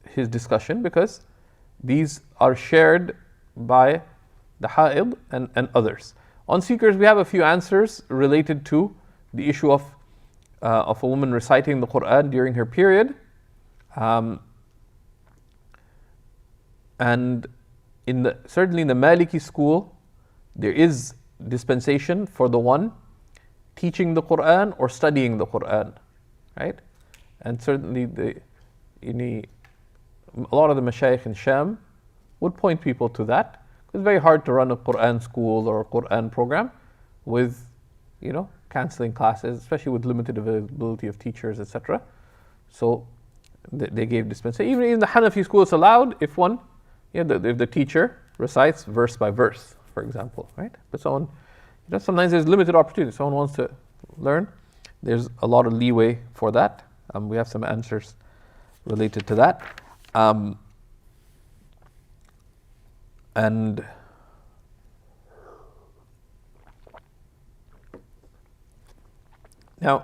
his discussion, because these are shared by the ha'id and others. On seekers, we have a few answers related to the issue of a woman reciting the Quran during her period. And certainly in the Maliki school, there is dispensation for the one teaching the Quran or studying the Quran, right? And certainly a lot of the mashayikh in Sham would point people to that. It's very hard to run a Quran school or a Quran program with, canceling classes, especially with limited availability of teachers, etc. So they gave dispensation. Even in the Hanafi school, it's allowed if if the teacher recites verse by verse, for example, right? But sometimes there's limited opportunity. Someone wants to learn, there's a lot of leeway for that. We have some answers related to that. And now,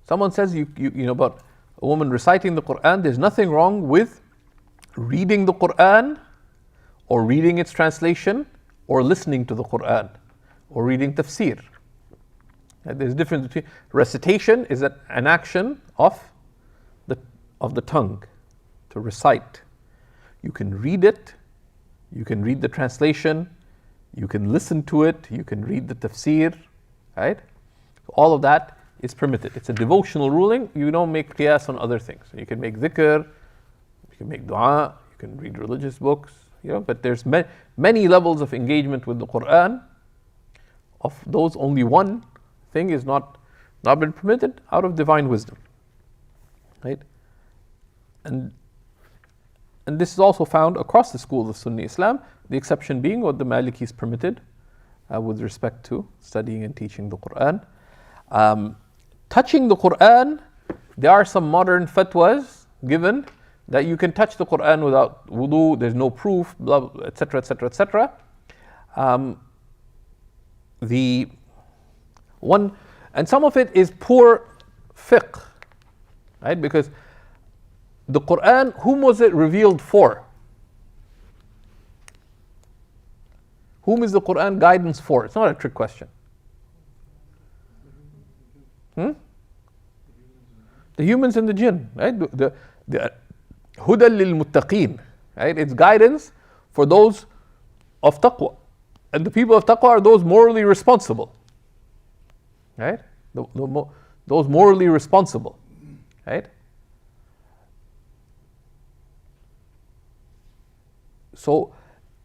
someone says about a woman reciting the Quran. There's nothing wrong with reading the Quran, or reading its translation, or listening to the Quran, or reading tafsir. There's a difference between recitation is an action of the tongue, to recite. You can read it. You can read the translation, you can listen to it, you can read the tafsir, right? All of that is permitted. It's a devotional ruling. You don't make qiyas on other things. You can make dhikr, you can make dua, you can read religious books, but there's many levels of engagement with the Quran. Of those, only one thing is not been permitted out of divine wisdom, right? And this is also found across the schools of Sunni Islam, the exception being what the Malikis permitted with respect to studying and teaching the Quran. touching the Quran, there are some modern fatwas given that you can touch the Quran without wudu, there's no proof, blah, etc., etc., etc. The one, and some of it is poor fiqh, right? Because the Quran, whom was it revealed for? Whom is the Quran guidance for? It's not a trick question. The humans and the jinn, right? The huda lil muttaqeen, right? It's guidance for those of taqwa. And the people of taqwa are those morally responsible, right? Those morally responsible, right? So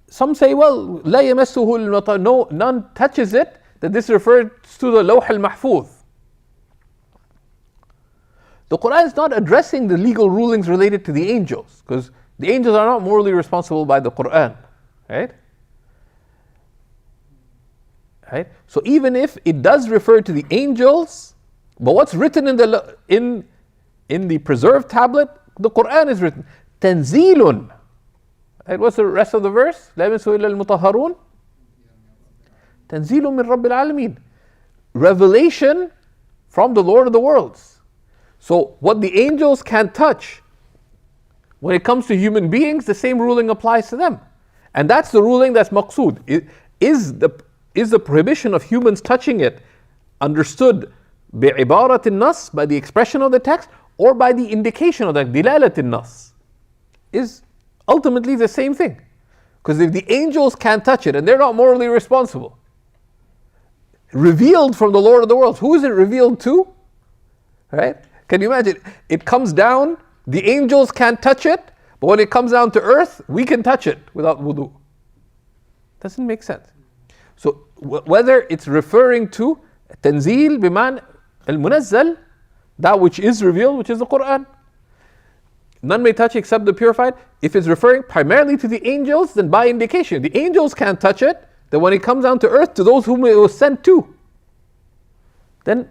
some say, well, لا يمسه المطهر, no, none touches it, that this refers to the Lawh al-Mahfuz. The Quran is not addressing the legal rulings related to the angels, because the angels are not morally responsible by the Quran, right? Right? So even if it does refer to the angels, but what's written in the preserved tablet, the Quran is written. Tanzilun. Right? What's the rest of the verse? لا يمسه إلا المطهرون. تنزيل من رب العالمين. Revelation from the Lord of the worlds. So what the angels can't touch, when it comes to human beings, the same ruling applies to them. And that's the ruling that's maqsood. Is the prohibition of humans touching it understood بعبارة النص, by the expression of the text, or by the indication of the دلالة النص? Is ultimately the same thing. Because if the angels can't touch it and they're not morally responsible, revealed from the Lord of the worlds, who is it revealed to? Right? Can you imagine? It comes down, the angels can't touch it, but when it comes down to earth, we can touch it without wudu. Doesn't make sense. So whether it's referring to tanzil biman al-munazzal, that which is revealed, which is the Quran. None may touch except the purified. If it's referring primarily to the angels, then by indication, the angels can't touch it, then when it comes down to earth, to those whom it was sent to. Then,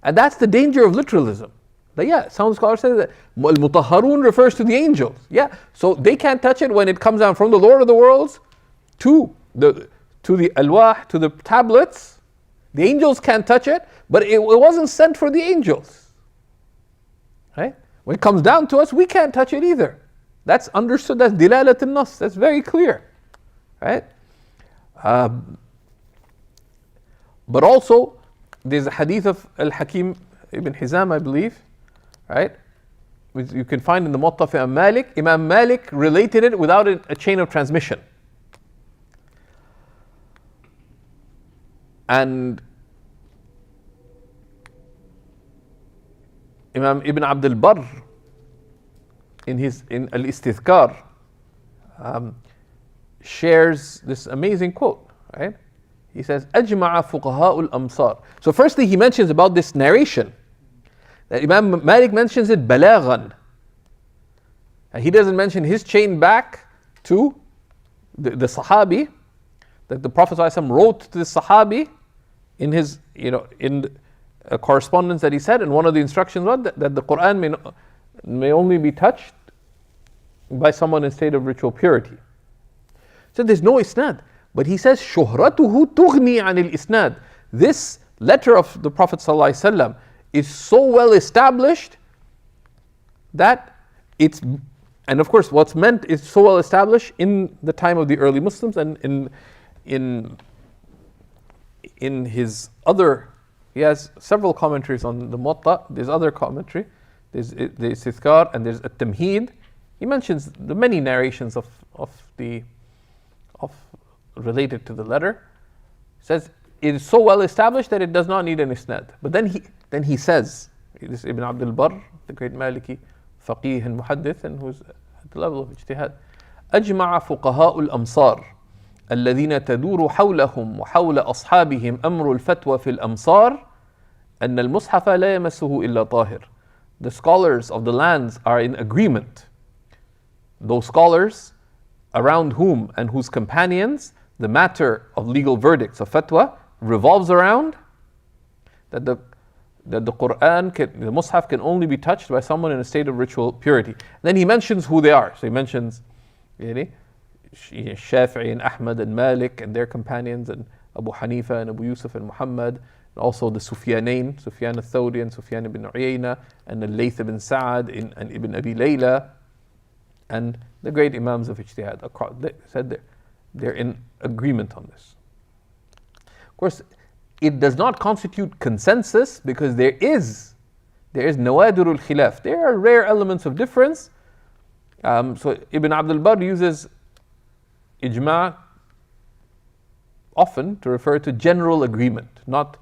and that's the danger of literalism. But yeah, some scholars say that al-mutahharun refers to the angels. Yeah, so they can't touch it when it comes down from the Lord of the worlds to the alwah, to the tablets. The angels can't touch it, but it wasn't sent for the angels. Right? When it comes down to us, we can't touch it either. That's understood, that's dilalat al-nas, that's very clear. Right? But also, there's a hadith of Al-Hakim ibn Hizam, I believe, right? Which you can find in the Muwatta of Imam Malik. Imam Malik related it without a chain of transmission. And Imam Ibn Abd al-Barr in Al-Istithkar shares this amazing quote, right? He says, أجمع فقهاء الأمصار. So firstly he mentions about this narration, that Imam Malik mentions it balaghan. And he doesn't mention his chain back to the Sahabi, that the Prophet ﷺ wrote to the Sahabi in his, in a correspondence that he said, and one of the instructions was that the Quran may only be touched by someone in state of ritual purity. So there's no isnad. But he says, شُهْرَتُهُ تُغْنِي عَنِ الْإِسْنَادِ. This letter of the Prophet ﷺ is so well established that it's, and of course what's meant is so well established in the time of the early Muslims, and in his other, he has several commentaries on the Muwatta. There's other commentary, there's the Istithkar, and there's At-Tamheed. He mentions the many narrations of related to the letter. He says it is so well established that it does not need an isnad. But then he says, this Ibn Abd al-Barr, the great Maliki faqih and muhaddith, and who's at the level of ijtihad, أجمع فقهاء الأمصار الذين تدور حولهم وحول أصحابهم أمر الفتوى في الأمصار أن المصحف لا يمسه إلا طاهر. The scholars of the lands are in agreement. Those scholars around whom and whose companions the matter of legal verdicts of fatwa revolves around, that that the Mus'haf can only be touched by someone in a state of ritual purity. Then he mentions who they are. So he mentions Shafi'i and Ahmad and Malik and their companions, and Abu Hanifa and Abu Yusuf and Muhammad, and also the Sufyanain, Sufyan al-Thawri and Sufyan ibn Uyayna, and the Layth ibn Sa'ad and Ibn Abi Layla, and the great Imams of Ijtihad. They said they're in agreement on this. Of course, it does not constitute consensus because there is nawadirul khilaf. There are rare elements of difference. So Ibn Abdul Barr uses ijma' often to refer to general agreement, not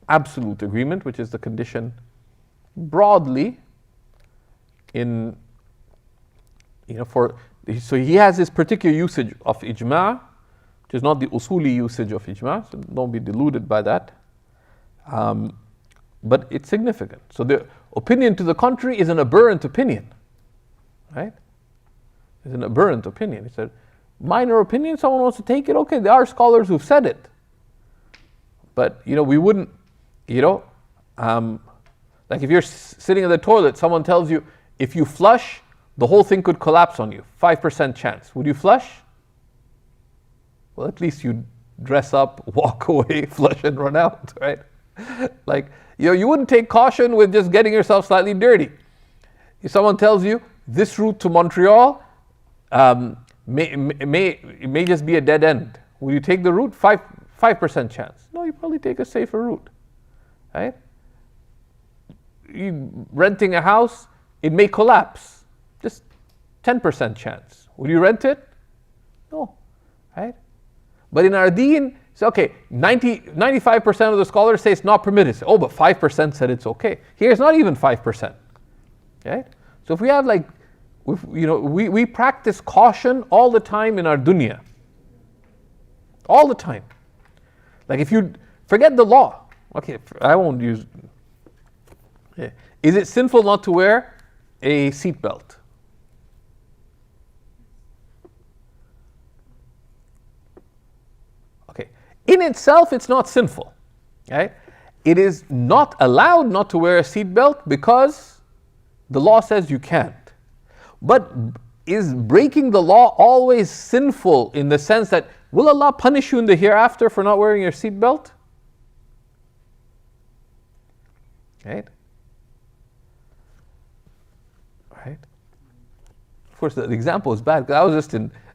absolute agreement, which is the condition broadly in, so he has his particular usage of ijma', which is not the usuli usage of ijma', so don't be deluded by that. But it's significant. So the opinion to the contrary is an aberrant opinion, right? It's an aberrant opinion. It's a minor opinion, someone wants to take it, okay, there are scholars who've said it. But, we wouldn't, like if you're sitting in the toilet, someone tells you, if you flush, the whole thing could collapse on you, 5% chance. Would you flush? Well, at least you dress up, walk away, flush and run out, right? Like, you wouldn't take caution with just getting yourself slightly dirty. If someone tells you, this route to Montreal may just be a dead end, will you take the route? 5% chance. No, you probably take a safer route, right? You renting a house, it may collapse, just 10% chance. Will you rent it? No, right? But in our deen, it's okay, 95% of the scholars say it's not permitted. Oh, but 5% said it's okay. Here it's not even 5%, right? So if we have we practice caution all the time in our dunya. All the time. Like if you forget the law, okay, I won't use. Yeah. Is it sinful not to wear a seatbelt? Okay. In itself, it's not sinful, right? It is not allowed not to wear a seatbelt because the law says you can't. But is breaking the law always sinful in the sense that will Allah punish you in the hereafter for not wearing your seatbelt? Right? Right? Of course, the example is bad because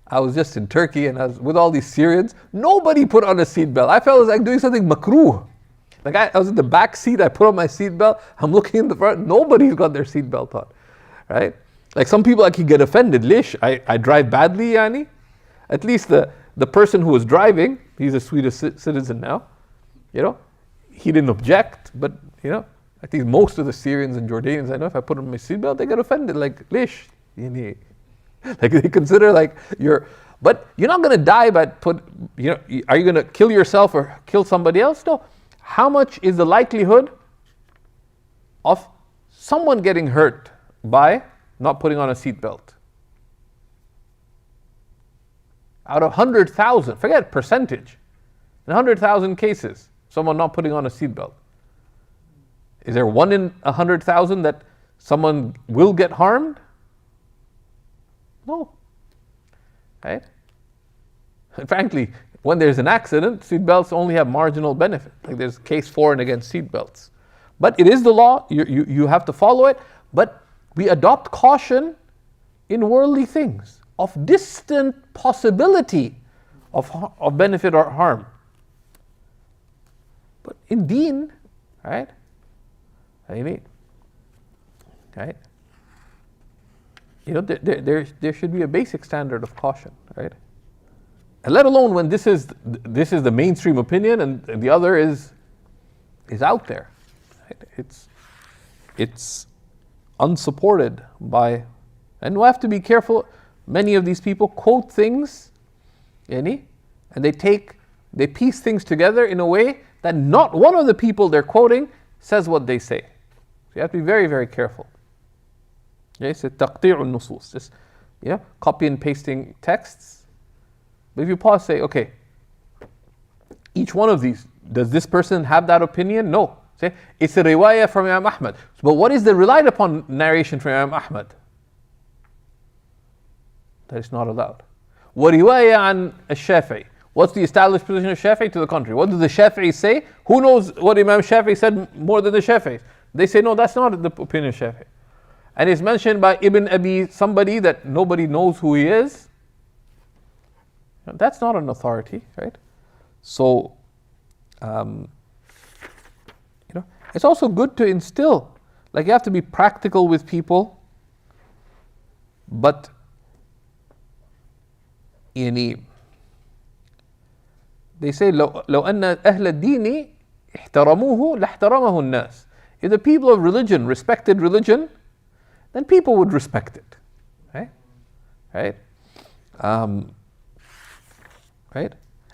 I was just in Turkey and I was with all these Syrians. Nobody put on a seatbelt. I felt like doing something makruh. Like I was in the back seat, I put on my seatbelt. I'm looking in the front. Nobody's got their seatbelt on, right? Like some people can get offended. Lish, I drive badly, yani. At least the person who was driving, he's a Swedish citizen now, he didn't object, but I think most of the Syrians and Jordanians I know, if I put on my seatbelt, they get offended, like lish, like they consider but you're not going to die by are you going to kill yourself or kill somebody else? No. How much is the likelihood of someone getting hurt by not putting on a seatbelt? Out of 100,000, forget percentage, in 100,000 cases, someone not putting on a seatbelt. Is there 1 in 100,000 that someone will get harmed? No. Right? And frankly, when there's an accident, seatbelts only have marginal benefit. Like there's case for and against seatbelts. But it is the law, you have to follow it, but we adopt caution in worldly things of distant possibility of benefit or harm. But in deen, right? Right? There should be a basic standard of caution, right? And let alone when this is the mainstream opinion and the other is out there. Right? It's unsupported by, and we have to be careful. Many of these people quote things, and they piece things together in a way that not one of the people they're quoting says what they say. So you have to be very, very careful. It's a taqti'u nusus, just copy and pasting texts. But if you pause, say, okay, each one of these, does this person have that opinion? No. Say, it's a riwayah from Imam Ahmad. But what is the relied upon narration from Imam Ahmad? That is not allowed. وَرِوَايَةً عَنْ الشَّافِعِ. What's the established position of Shafi'i? To the contrary. What do the Shafi'is say? Who knows what Imam Shafi'i said more than the Shafi'is? They say, no, that's not the opinion of Shafi'i. And it's mentioned by Ibn Abi, somebody that nobody knows who he is. That's not an authority, right? So, it's also good to instill. Like, you have to be practical with people, but they say لو أن أهل الدين احترموه لاحترمه الناس. If the people of religion respected religion, then people would respect it, right? Right?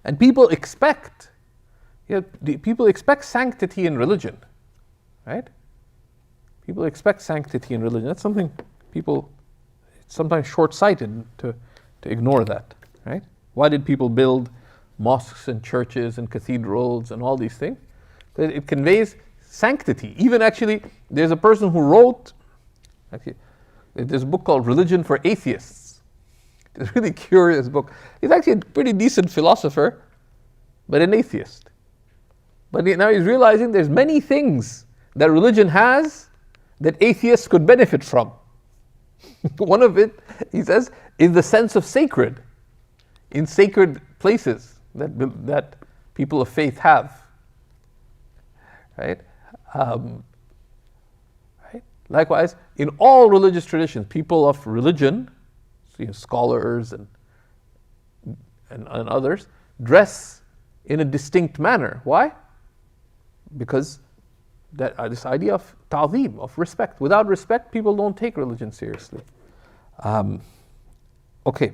And people expect, people expect sanctity in religion, right? People expect sanctity in religion. That's something people, it's sometimes short-sighted to ignore that, right? Why did people build mosques and churches and cathedrals and all these things? It conveys sanctity. Even actually, there's a person who wrote, actually, there's a book called Religion for Atheists. It's a really curious book. He's actually a pretty decent philosopher, but an atheist. But now he's realizing there's many things that religion has that atheists could benefit from. One of it, he says, is the sense of sacred in sacred places that people of faith have. Right? Right? Likewise, in all religious traditions, people of religion, scholars and others, dress in a distinct manner. Why? Because this idea of ta'zeem, of respect. Without respect, people don't take religion seriously. Okay.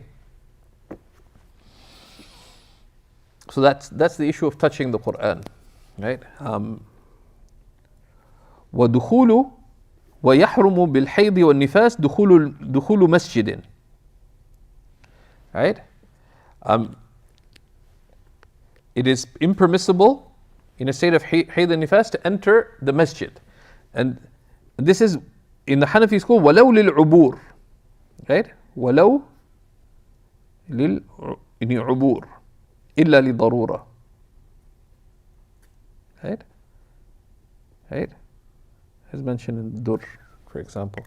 So that's the issue of touching the Quran, right? وَدُخُولُ وَيَحْرُمُ بِالْحَيْضِ وَالنِّفَاسِ دُخُولُ مَسْجِدٍ. Right? It is impermissible in a state of hayd and nifas to enter the masjid. And this is in the Hanafi school, وَلَوْ لِلْعُبُورِ. Right? وَلَوْ لِلْعُبُورِ إِلَّا لِضَرُورَةٍ. Right? Right? As mentioned in Dur, for example.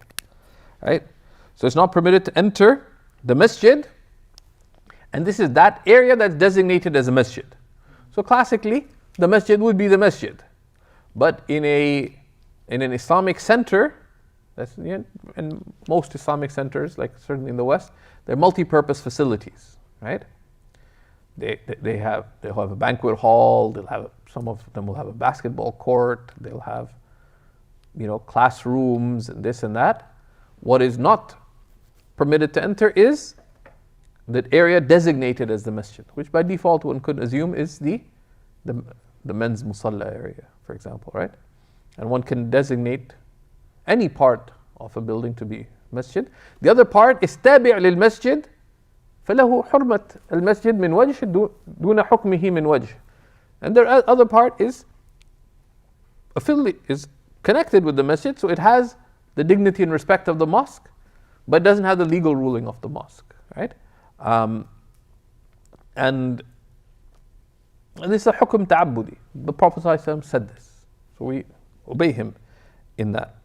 Right? So it's not permitted to enter the masjid, and this is that area that's designated as a masjid. So classically, the masjid would be the masjid. But in an Islamic center, that's in most Islamic centers, like certainly in the West, they're multi-purpose facilities, right? They'll have a banquet hall. Some of them will have a basketball court. They'll have, classrooms and this and that. What is not permitted to enter is that area designated as the masjid, which by default one could assume is the men's musalla area, for example, right? And one can designate any part of a building to be masjid. The other part is tabi' lil masjid, فله حرمة المسجد من وجه دون حكمه من وجه. And the other part is connected with the masjid, so it has the dignity and respect of the mosque, but doesn't have the legal ruling of the mosque, right? And this is a hukum ta'abbudi. The Prophet ﷺ said this, so we obey him in that,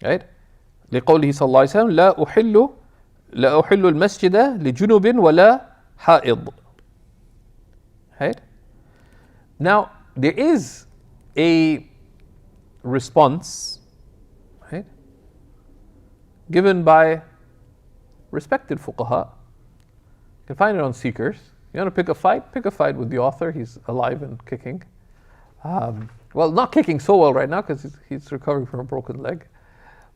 right? لقوله صلى الله عليه وسلم لا أحل المسجد لجنوب ولا حائض. Right? Now there is a response, right, given by respected fuqaha. You can find it on Seekers. You want to pick a fight with the author. He's alive and kicking. Well, not kicking so well right now because he's recovering from a broken leg.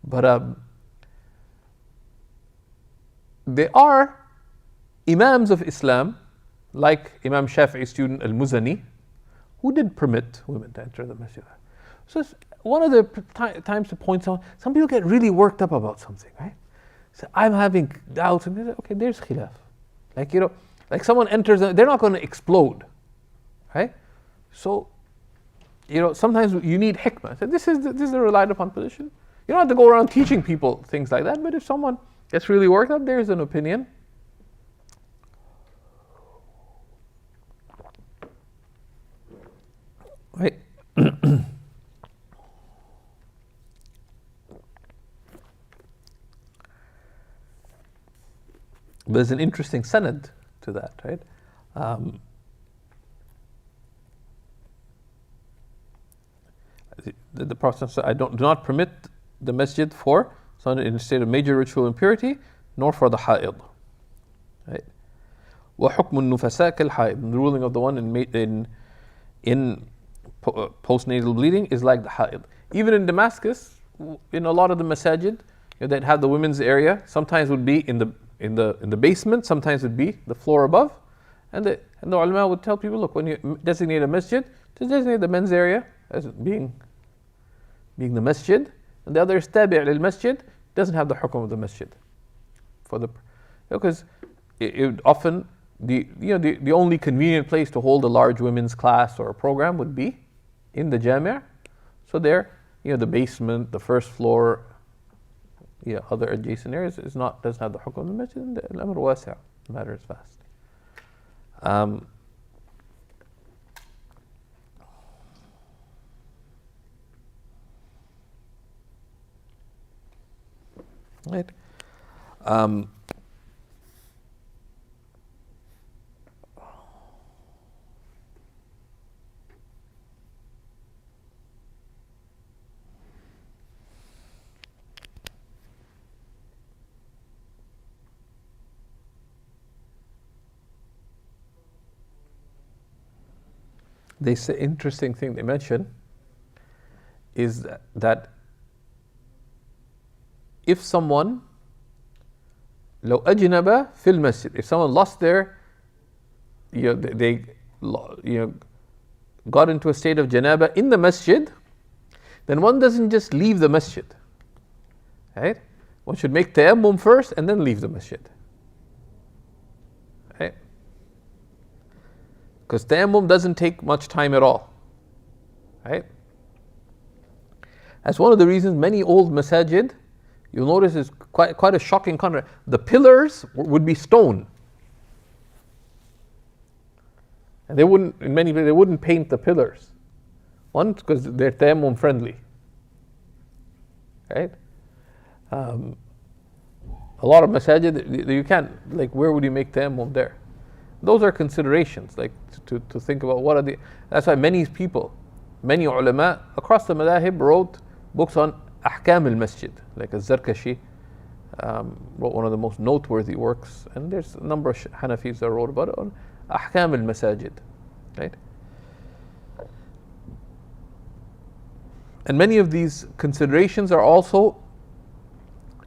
But there are Imams of Islam, like Imam Shafi'i's student Al-Muzani, who did permit women to enter the masjid. So it's one of the times to point out, some people get really worked up about something, right? So I'm having doubts, and they're like, okay, there's khilaf. Like someone enters, they're not going to explode, right? So sometimes you need hikmah. So this is a relied upon position. You don't have to go around teaching people things like that, but if someone gets really worked up, there's an opinion. Right? But there's an interesting sanad to that, right? The Prophet said, do not permit the masjid for someone in a state of major ritual impurity, nor for the ha'id. Right? وَحُكْمُ النُّفَسَاء كَالْحَائِض. The ruling of the one in postnatal bleeding is like the ha'id. Even in Damascus, in a lot of the masajid, that have the women's area, sometimes would be in the basement, sometimes would be the floor above, and the ulama would tell people, look, when you designate a masjid, just designate the men's area as being the masjid, and the other is tabi' lil masjid, doesn't have the hukum of the masjid. Because it often the only convenient place to hold a large women's class or a program would be in the jami'. So there, the basement, the first floor, other adjacent areas doesn't have the hukum of the masjid, and the al-amr wasi', the matter is vast. Right. They say interesting thing they mention is that if someone لو أجنب في المسجد, if someone lost their, they got into a state of janaba in the masjid, then one doesn't just leave the masjid, right? One should make tayammum first and then leave the masjid, right? Because tayammum doesn't take much time at all, right? That's one of the reasons many old masajid, you'll notice, is quite a shocking contrast. The pillars would be stone, and they wouldn't paint the pillars. One, because they're tayammum friendly, right? A lot of masajid, you can't, where would you make tayammum there? Those are considerations, to think about what are the. That's why many ulama across the madahib wrote books on ahkam al-masjid, like al-Zarkashi wrote one of the most noteworthy works, and there's a number of Hanafis that wrote about it on ahkam al-masajid, right? And many of these considerations are also,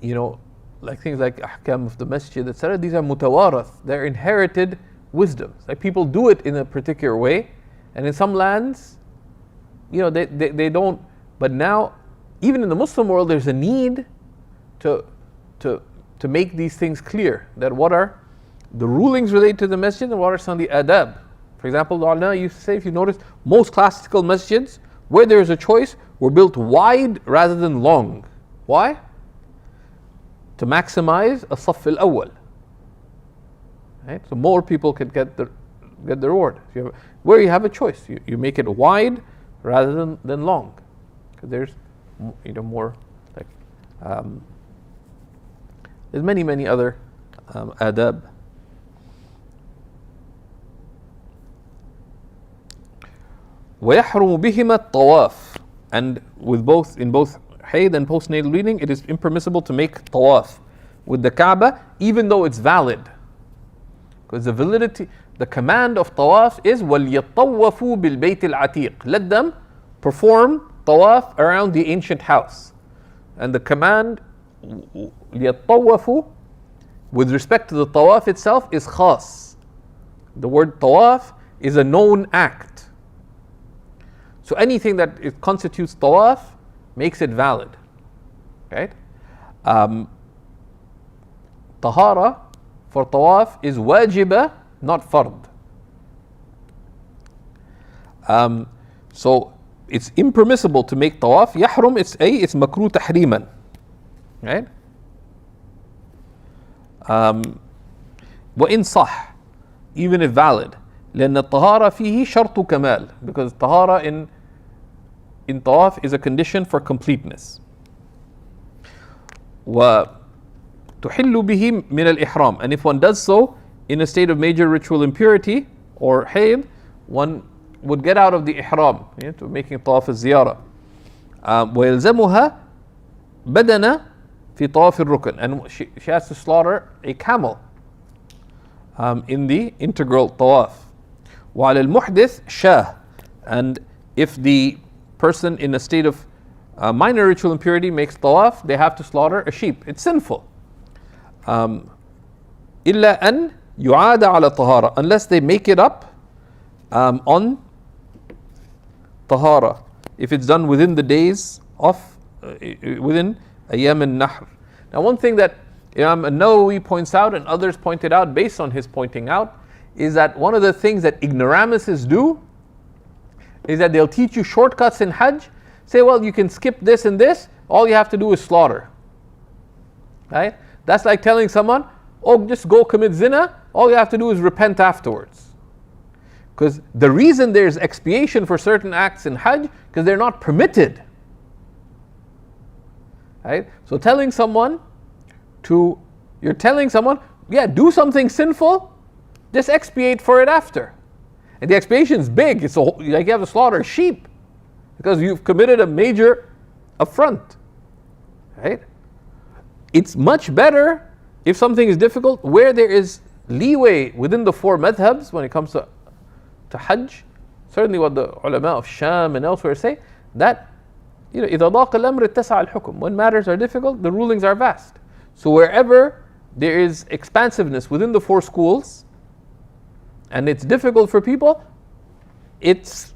things like ahkam of the masjid, etc. These are mutawarath, they're inherited wisdoms. Like people do it in a particular way, and in some lands, they don't. But now, even in the Muslim world, there's a need to make these things clear, that what are the rulings related to the masjid and what are some of the adab. For example, the ulama used to say, if you notice, most classical masjids, where there is a choice, were built wide rather than long. Why? To maximize a saff al-awwal. Right? So more people can get the reward. Where you have a choice, you make it wide rather than long, because there's more there's many other adab. ويحرم بهما الطواف, and in both hayd and postnatal bleeding, it is impermissible to make tawaf with the Kaaba, even though it's valid. Because the command of tawaf is وَلْيَطَّوَّفُوا بِالْبَيْتِ الْعَتِيقِ. Let them perform tawaf around the ancient house. And the command لِيَطَّوَّفُوا with respect to the tawaf itself is khas. The word tawaf is a known act. So anything that it constitutes tawaf makes it valid. Right? Tahara for tawaf is wajiba, not fard. So it's impermissible to make tawaf. Yahrum, it's makruh tahriman. Right? وإن صح, even if valid. لأن الطهارة فيه شرط كمال, because tahara in tawaf is a condition for completeness. وتحل به من الإحرام, and if one does so in a state of major ritual impurity or hayd, one would get out of the ihram, to making tawaf al-ziyarah. ويلزمها بدنة في طواف الركن, and she has to slaughter a camel in the integral tawaf. وعلى المحدث شاه, and if the person in a state of minor ritual impurity makes tawaf, they have to slaughter a sheep. It's sinful. إلا أن يعاد على طهارة, unless they make it up on tahara, if it's done within the days of within ayyam al-nahr. Now, one thing that Imam an-Nawawi points out and others pointed out based on his pointing out is that one of the things that ignoramuses do is that they'll teach you shortcuts in Hajj. Say, well, you can skip this and this, all you have to do is slaughter. Right? That's like telling someone, oh, just go commit zina, all you have to do is repent afterwards. Because the reason there's expiation for certain acts in Hajj, because they're not permitted. Right? So you're telling someone, yeah, do something sinful, just expiate for it after. And the expiation is big. It's like you have to slaughter sheep because you've committed a major affront. Right? It's much better if something is difficult where there is leeway within the four madhabs when it comes to Hajj. Certainly what the ulama of Sham and elsewhere say, that إذا ضاق الأمر اتسع الحكم. When matters are difficult, the rulings are vast. So wherever there is expansiveness within the four schools, and it's difficult for people, each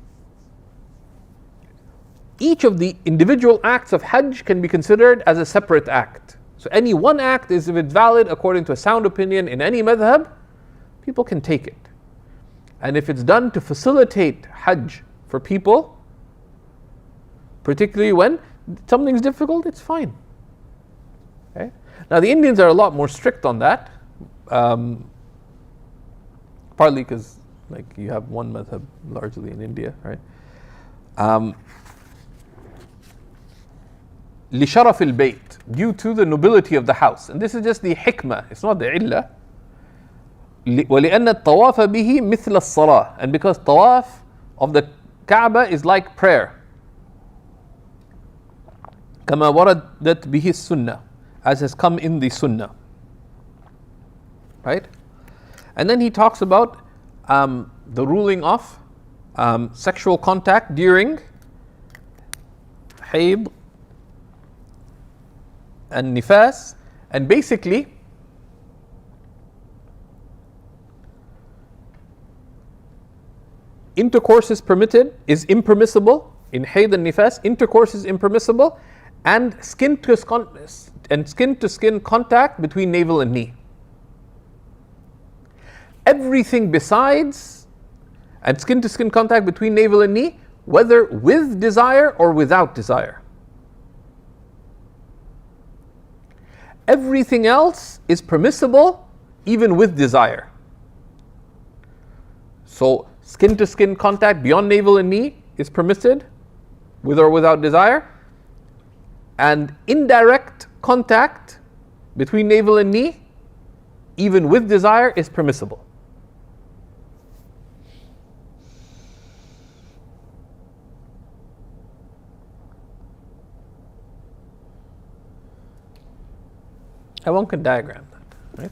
of the individual acts of Hajj can be considered as a separate act. So any one act is, if it's valid according to a sound opinion in any madhab, people can take it. And if it's done to facilitate Hajj for people, particularly when something's difficult, it's fine. Okay? Now the Indians are a lot more strict on that, partly because like you have one madhab largely in India, right? لشرف البيت, due to the nobility of the house, and this is just the hikmah, it's not the illah. ولأن الطواف به مثل الصلاة, and because tawaf of the Kaaba is like prayer. كما وردت به السنة, as has come in the sunnah. Right? And then he talks about the ruling of sexual contact during hayd and nifas, and basically intercourse is impermissible in hayd and nifas. Intercourse is impermissible, and skin to skin contact between navel and knee. Everything besides, and skin to skin contact between navel and knee, whether with desire or without desire. Everything else is permissible even with desire. So skin to skin contact beyond navel and knee is permitted with or without desire, and indirect contact between navel and knee even with desire is permissible. And one can diagram that, right?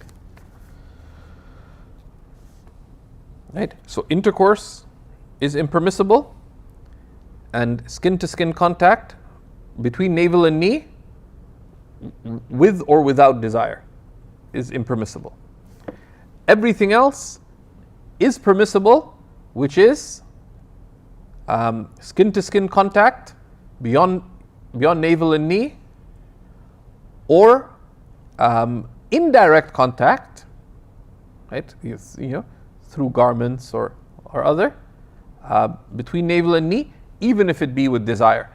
Right? So intercourse is impermissible, and skin to skin contact between navel and knee with or without desire is impermissible. Everything else is permissible, which is skin to skin contact beyond navel and knee, or indirect contact, right? Through garments or other, between navel and knee, even if it be with desire.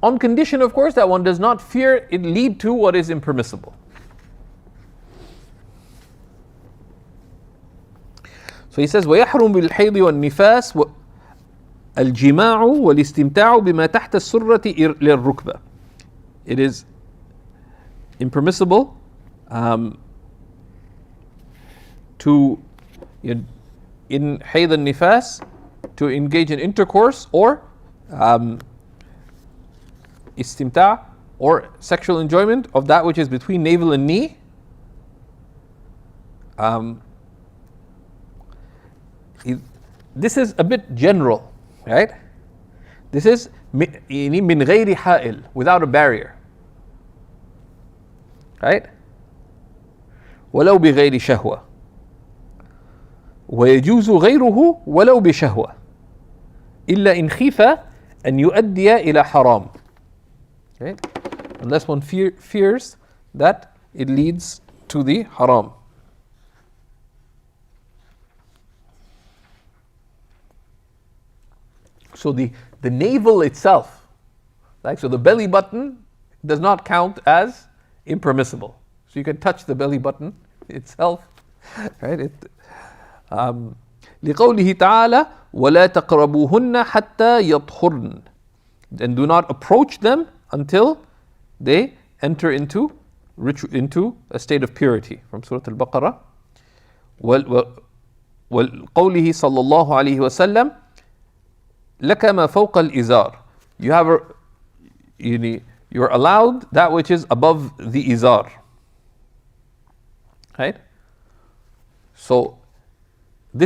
On condition, of course, that one does not fear it lead to what is impermissible. So he says, وَيَحْرُمْ بِالْحَيْضِ وَالنِّفَاسِ الْجِمَاعُ وَالِاسْتِمْتَاعُ بِمَا تَحْتَ السُّرَّةِ لِلرُّكْبَةِ. It is impermissible to, in hayd and nifas, to engage in intercourse or istimta' or sexual enjoyment of that which is between navel and knee. This is a bit general, right? This is min ghayri ha'il, without a barrier, right? ولو بغير شهوة ويجوز غيره ولو بشهوة إلا إن خيف أن يؤدي إلى حرام. Okay? Unless one fears that it leads to the haram. So the navel itself, like, so the belly button does not count as impermissible. So you can touch the belly button itself, right? لقوله تعالى ولا تقربوهن حتى يطهرن, and do not approach them until they enter into a state of purity, from Surah Al-Baqarah. وقوله صلى الله عليه وسلم لك ما فوق الإزار, you're allowed that which is above the izar, right? So the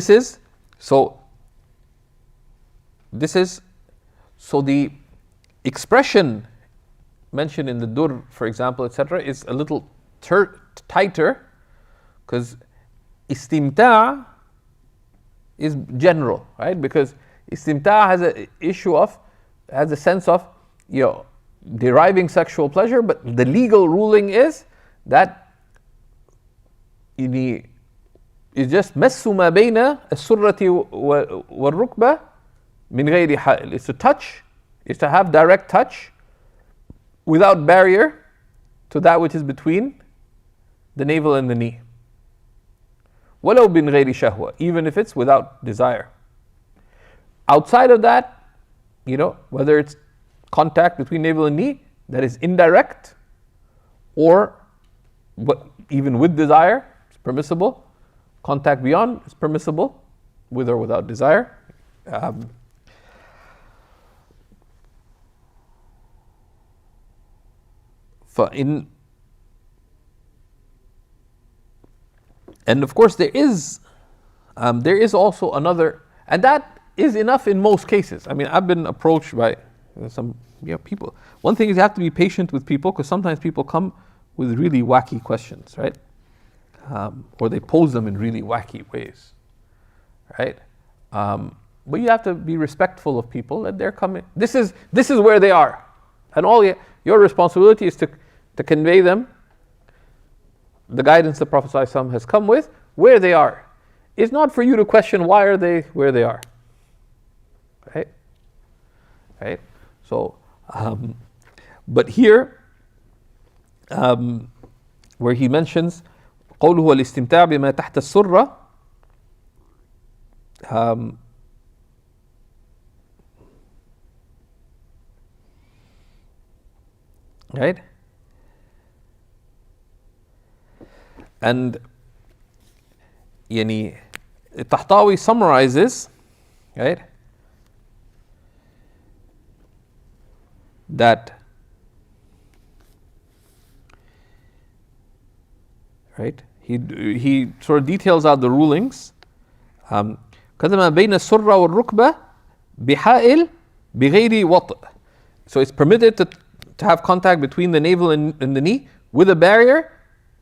expression mentioned in the Dur, for example, etc., is a little tighter, because istimta' is general, right? Because istimta' has a sense of, deriving sexual pleasure, but the legal ruling is that it's just مسُ ما بين السرة والركبة من غير حائل. It's to touch, it's to have direct touch without barrier to that which is between the navel and the knee. ولو من غير شهوة, even if it's without desire. Outside of that, whether it's contact between navel and knee that is indirect, or even with desire, it's permissible. Contact beyond is permissible, with or without desire. And of course there is also another, and that is enough in most cases. I mean, I've been approached by some people. One thing is you have to be patient with people, because sometimes people come with really wacky questions, right? Or they pose them in really wacky ways, right? But you have to be respectful of people, that they're coming. This is where they are, and all your responsibility is to convey them the guidance the Prophet ﷺ has come with, where they are. It's not for you to question why are they where they are, right? So, but here, where he mentions قوله والاستمتاع بما تحت السرة, right? And Tahtawi summarizes, right, that, right, he sort of details out the rulings. كذا ما بين السرة والركبة بحائل بغير وطء. So it's permitted to have contact between the navel and the knee with a barrier,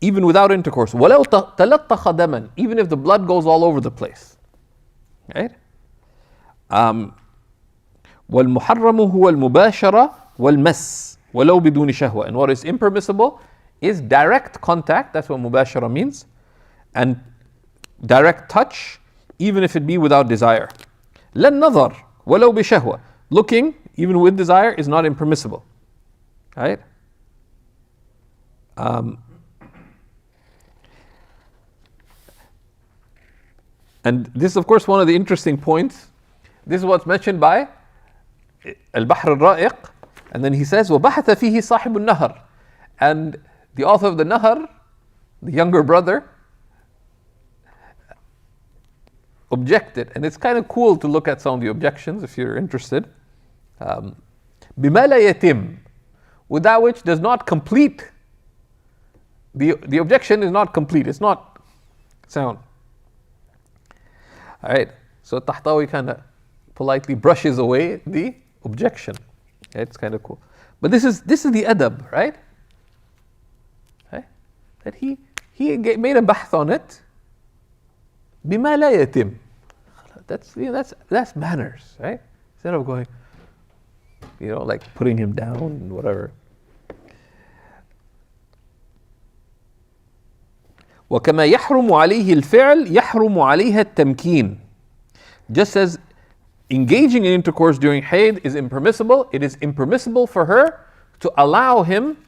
even without intercourse. وَلَوْ تَلَطَّخَ دَمًا, even if the blood goes all over the place. Right? وَالْمُحَرَّمُ هُوَ الْمُبَاشَرَةُ وَالْمَسِّ وَلَوْ بِدُونِ شَهْوَةٍ. And what is impermissible is direct contact, that's what mubashara means, and direct touch, even if it be without desire. لَا النَّظَرُ وَلَوْ بِشَهْوَةٍ, looking, even with desire, is not impermissible. Right? And this is, of course, one of the interesting points. This is what's mentioned by al-Bahr al-Ra'iq. And then he says, وَبَحَثَ فِيهِ صَاحِبُ النَّهَرِ. And the author of the Nahar, the younger brother, objected. And it's kind of cool to look at some of the objections if you're interested. بِمَا لَا يَتِمْ, with that which does not complete. The objection is not complete. It's not sound. All right. So Tahtawi kind of politely brushes away the objection. Okay, it's kind of cool. But this is the adab, right? Okay? That he made a bahth on it. بما لا يتم. That's manners, right? Instead of going, like putting him down and whatever. وكما يحرم عليه الفعل يحرم عليها التمكين. Just as engaging in intercourse during hayd is impermissible, it is impermissible for her to allow him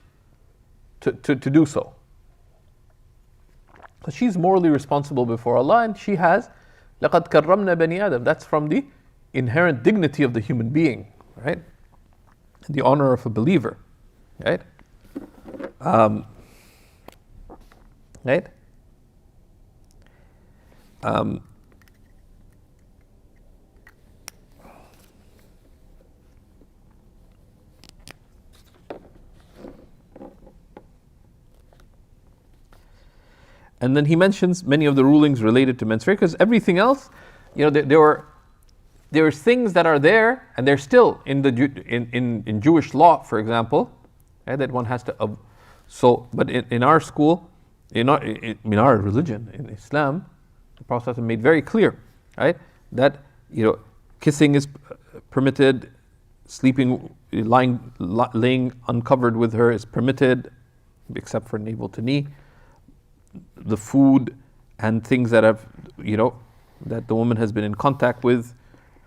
to do so. Because she's morally responsible before Allah, and she has لَقَدْ كَرَّمْنَا بَنِي آدَمَ. That's from the inherent dignity of the human being, right? The honor of a believer, right? Right? And then he mentions many of the rulings related to menstruation, because everything else, there are things that are there, and they're still in in Jewish law, for example, right, that one has to. But in our school, in our religion, in Islam, the Prophet made very clear, right, that kissing is permitted, laying uncovered with her is permitted, except for navel to knee. The food and things that have, that the woman has been in contact with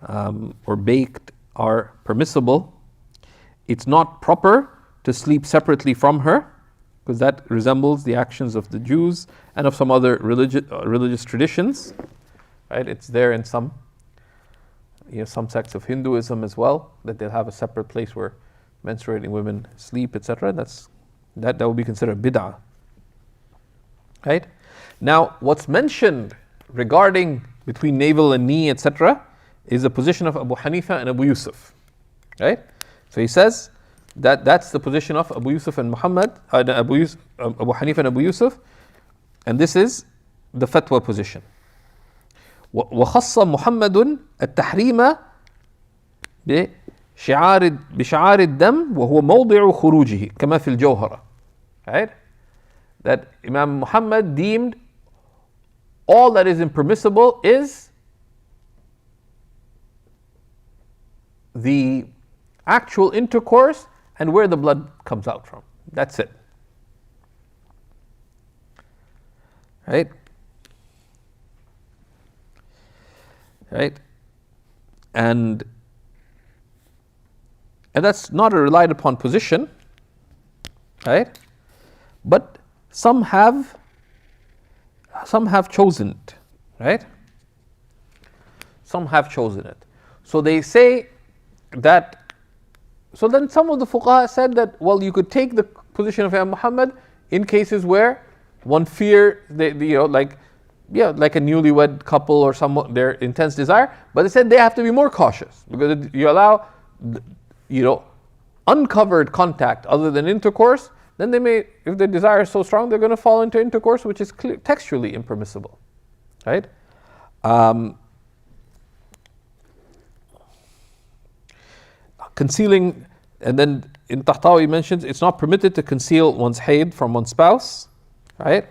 or baked are permissible. It's not proper to sleep separately from her, because that resembles the actions of the Jews and of some other religious traditions. Right? It's there in some sects of Hinduism as well, that they'll have a separate place where menstruating women sleep, etc. That would be considered bid'ah. Right? Now, what's mentioned regarding between navel and knee, etc., is the position of Abu Hanifa and Abu Yusuf. Right? So he says that that's the position of Abu Yusuf and Muhammad, Abu Hanifa and Abu Yusuf, and this is the fatwa position. وخص محمد التحريم بشعار الدم وهو موضع خروجه كما في الجوهرة. Right? That Imam Muhammad deemed all that is impermissible is the actual intercourse and where the blood comes out from. That's it. Right? Right? And that's not a relied upon position. Right? But some have chosen it, right? Some have chosen it. So they say that. So then some of the fuqaha said that, well, you could take the position of Imam Muhammad in cases where one fear, like a newlywed couple or someone, their intense desire. But they said they have to be more cautious, because you allow, uncovered contact other than intercourse, then they may, if their desire is so strong, they're going to fall into intercourse, which is textually impermissible, right? Concealing, and then in Tahtawi mentions it's not permitted to conceal one's hayd from one's spouse, right?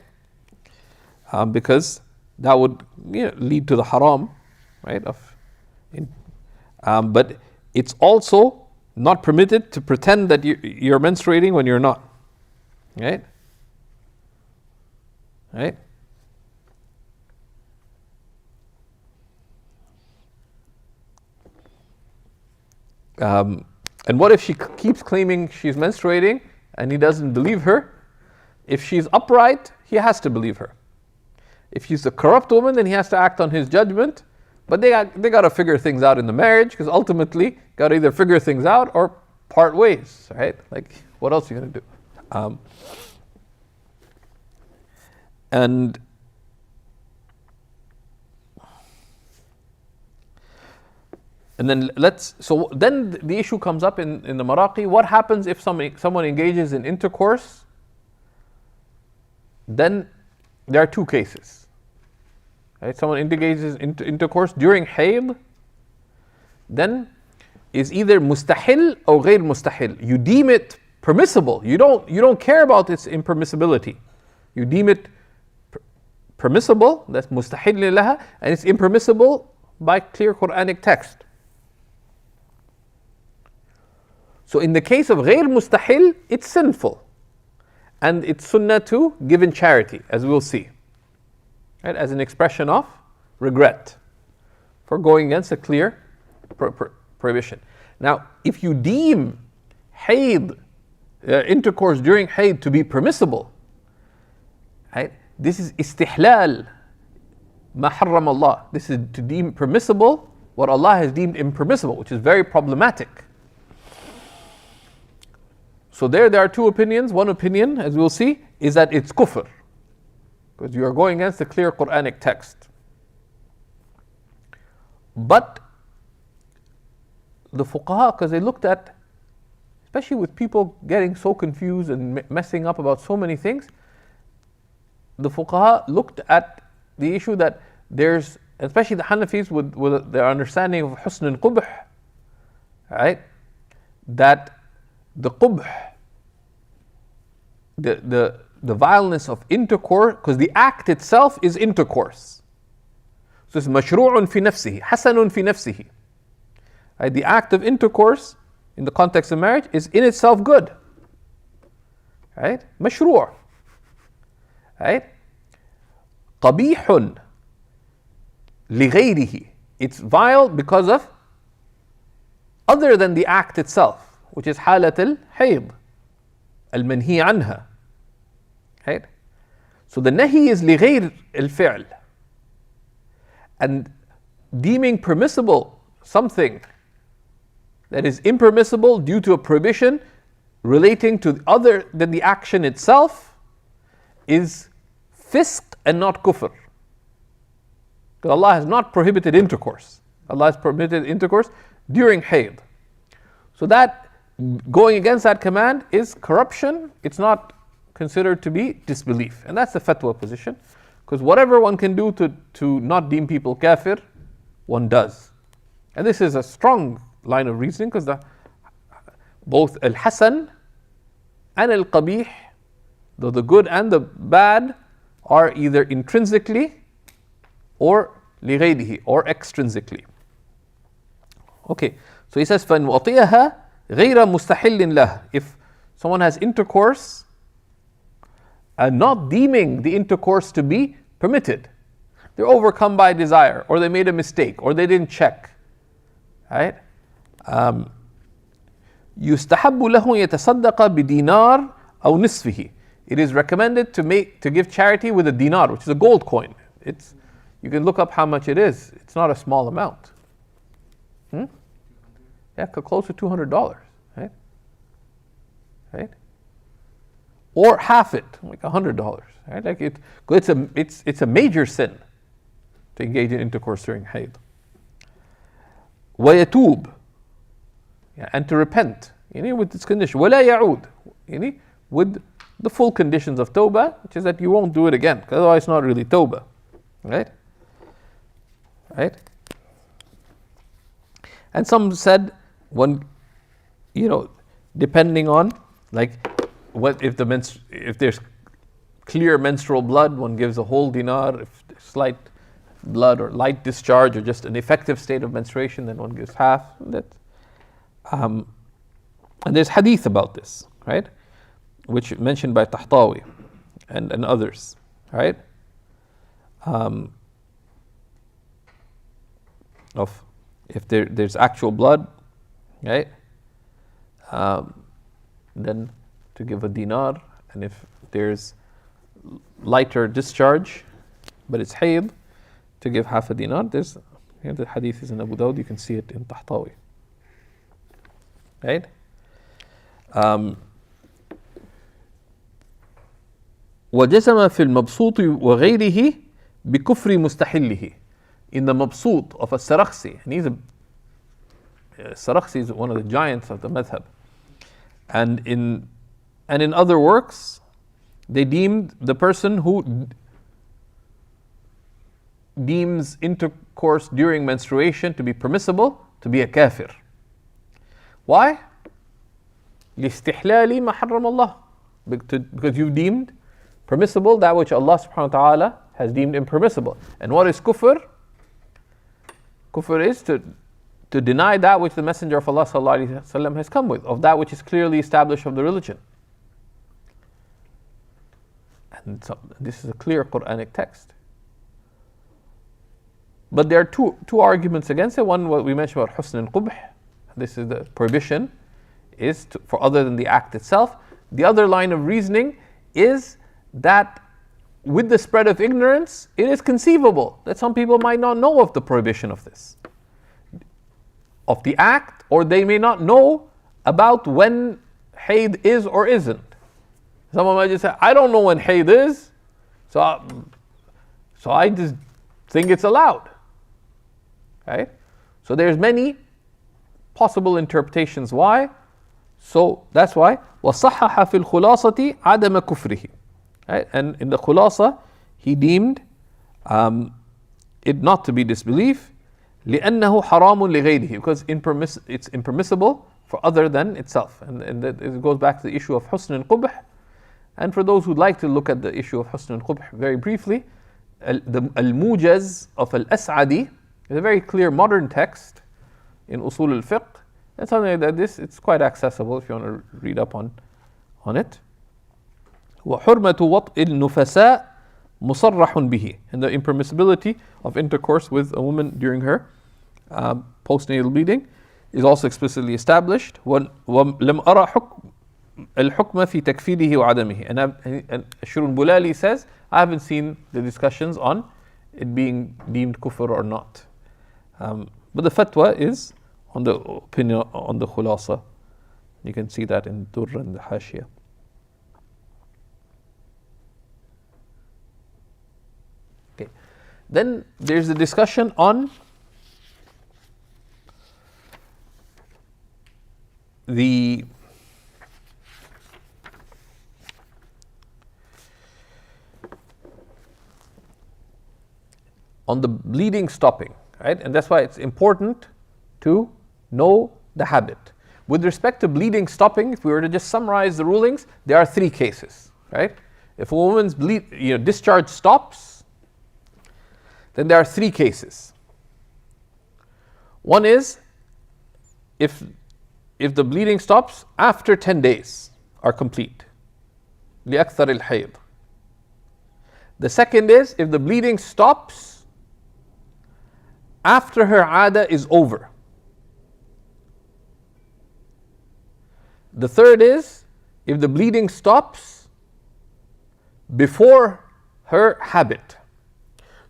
Because that would lead to the haram, right? But it's also not permitted to pretend that you're menstruating when you're not. Right? Right? And what if she keeps claiming she's menstruating and he doesn't believe her? If she's upright, he has to believe her. If she's a corrupt woman, then he has to act on his judgment. But they got to figure things out in the marriage, because ultimately, got to either figure things out or part ways, right? Like, what else are you going to do? And then then the issue comes up in the Maraqi. What happens if someone engages in intercourse? Then there are two cases. Right? Someone engages in intercourse during hayd, then is either mustahil or غير mustahil. You deem it permissible. You don't care about its impermissibility. You deem it permissible, that's mustahil laha, and it's impermissible by clear Quranic text. So in the case of غير mustahil, it's sinful. And it's sunnah to give in charity, as we'll see. Right? As an expression of regret for going against a clear prohibition. Now, if you deem hayd, intercourse during hayd, to be permissible, right? This is istihlal ma harram Allah. This is to deem permissible what Allah has deemed impermissible, which is very problematic. So there are two opinions. One opinion, as we'll see, is that it's kufr, because you are going against the clear Quranic text. But the fuqaha, because they looked at, especially with people getting so confused and messing up about so many things, the fuqaha looked at the issue that there's, especially the Hanafis with their understanding of husn al-qubh, right? That the qubh, the vileness of intercourse, because the act itself is intercourse. So it's mashru'un fi nafsihi, hasanun fi nafsihi. Right? The act of intercourse in the context of marriage is in itself good. Right? Mashru'. Right? Qabihun li ghayrihi. It's vile because of other than the act itself, which is halat al-hayd, al-manhi anha. Right? So the nahi is li ghayr al-fi'l. And deeming permissible something that is impermissible due to a prohibition relating to other than the action itself is fisq and not kufr. Because Allah has not prohibited intercourse. Allah has permitted intercourse during hayd. So that going against that command is corruption. It's not considered to be disbelief. And that's the fatwa position. Because whatever one can do to not deem people kafir, one does. And this is a strong line of reasoning, because both al-hasan and al-qabih, though the good and the bad, are either intrinsically or lighayrihi, or extrinsically. Okay, so he says, فَإِنْ وَطِيَهَا غَيْرَ مُسْتَحِلٍ لَهُ. If someone has intercourse and not deeming the intercourse to be permitted, they're overcome by desire, or they made a mistake, or they didn't check, right? يُسْتَحَبُّ لَهُ يَتَصَدَّقَ بِدِينَارٍ أَوْ نِصْفِهِ. It is recommended to give charity with a dinar, which is a gold coin. You can look up how much it is. It's not a small amount. Yeah, close to $200, right? Right? Or half it, like $100, right? Like it's a major sin to engage in intercourse during hayd. وَيَتُوب, and to repent, with this condition. وَلَا يَعُود, with the full conditions of tawbah, which is that you won't do it again, because otherwise it's not really tawbah, right? Right? And some said, depending on, like, if there's clear menstrual blood, one gives a whole dinar. If there's slight blood or light discharge or just an effective state of menstruation, then one gives half. And there's hadith about this, right? Which mentioned by Tahtawi and others, right? Of if there's actual blood, right? Then to give a dinar, and if there's lighter discharge, but it's hayd, to give half a dinar. There's, here the hadith is in Abu Dawud, you can see it in Tahtawi. Right? وجزم في المبسوط وغيره بكفر مستحله. In the mabsut of a Sarakhsi, and he's Sarakhsi is one of the giants of the madhab. And in other works, they deemed the person who deems intercourse during menstruation to be permissible to be a kafir. Why? لِاسْتِحْلَالِ مَا حَرَّمَ اللَّهُ. Because you've deemed permissible that which Allah subhanahu wa ta'ala has deemed impermissible. And what is kufr? Kufr is to deny that which the Messenger of Allah sallallahu alaihi wasallam has come with, of that which is clearly established of the religion. And so, this is a clear Quranic text. But there are two arguments against it. One, what we mentioned about husn and qubh. This is the prohibition, is for other than the act itself. The other line of reasoning is that with the spread of ignorance, it is conceivable that some people might not know of the prohibition of this, of the act, or they may not know about when hayd is or isn't. Someone might just say, I don't know when hayd is, so I just think it's allowed. Right? So there's many possible interpretations why. So that's why وَصَحَّحَ فِي الْخُلَاصَةِ عَدَمَ كُفْرِهِ. Right? And in the khulasa, he deemed it not to be disbelief, لِأَنَّهُ حَرَامٌ لِغَيْرِهِ, because it's impermissible for other than itself. And it goes back to the issue of husn and qubh. And for those who'd like to look at the issue of husn and qubh very briefly, the al-mujaz of al-as'adi is a very clear modern text in usul al-fiqh. And something like that, it's quite accessible if you want to read up on it. وَحُرْمَةُ وَطْءِ النُّفَسَاء مُصَرَّحٌ بِهِ. And the impermissibility of intercourse with a woman during her postnatal bleeding is also explicitly established. وَلَمْ أَرَى الْحُكْمَ فِي تَكْفِيرِهِ وَعَدَمِهِ. And Shurun Bulali says, I haven't seen the discussions on it being deemed kufr or not. But the fatwa is on the opinion on the khulasa. You can see that in Durr and the Hashia. Okay. Then there's a discussion on the bleeding stopping, right? And that's why it's important to know the habit. With respect to bleeding stopping, if we were to just summarize the rulings, there are three cases, right? If a woman's discharge stops, then there are three cases. One is if the bleeding stops after 10 days are complete, لِأَكْثَرِ الْحَيْض. The second is if the bleeding stops after her 'ada is over. The third is if the bleeding stops before her habit.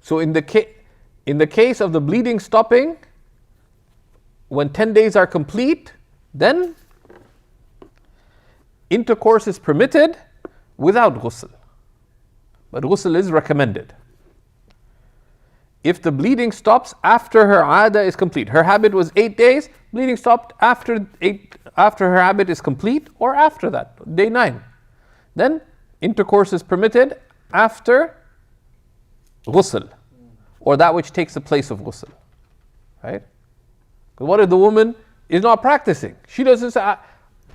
So in the case of the bleeding stopping, when 10 days are complete, then intercourse is permitted without ghusl. But ghusl is recommended. If the bleeding stops after her 'ada is complete, her habit was 8 days, bleeding stopped after her habit is complete, or after that, day 9, then intercourse is permitted after ghusl, or that which takes the place of ghusl. Right? Because what if the woman is not practicing? She doesn't say,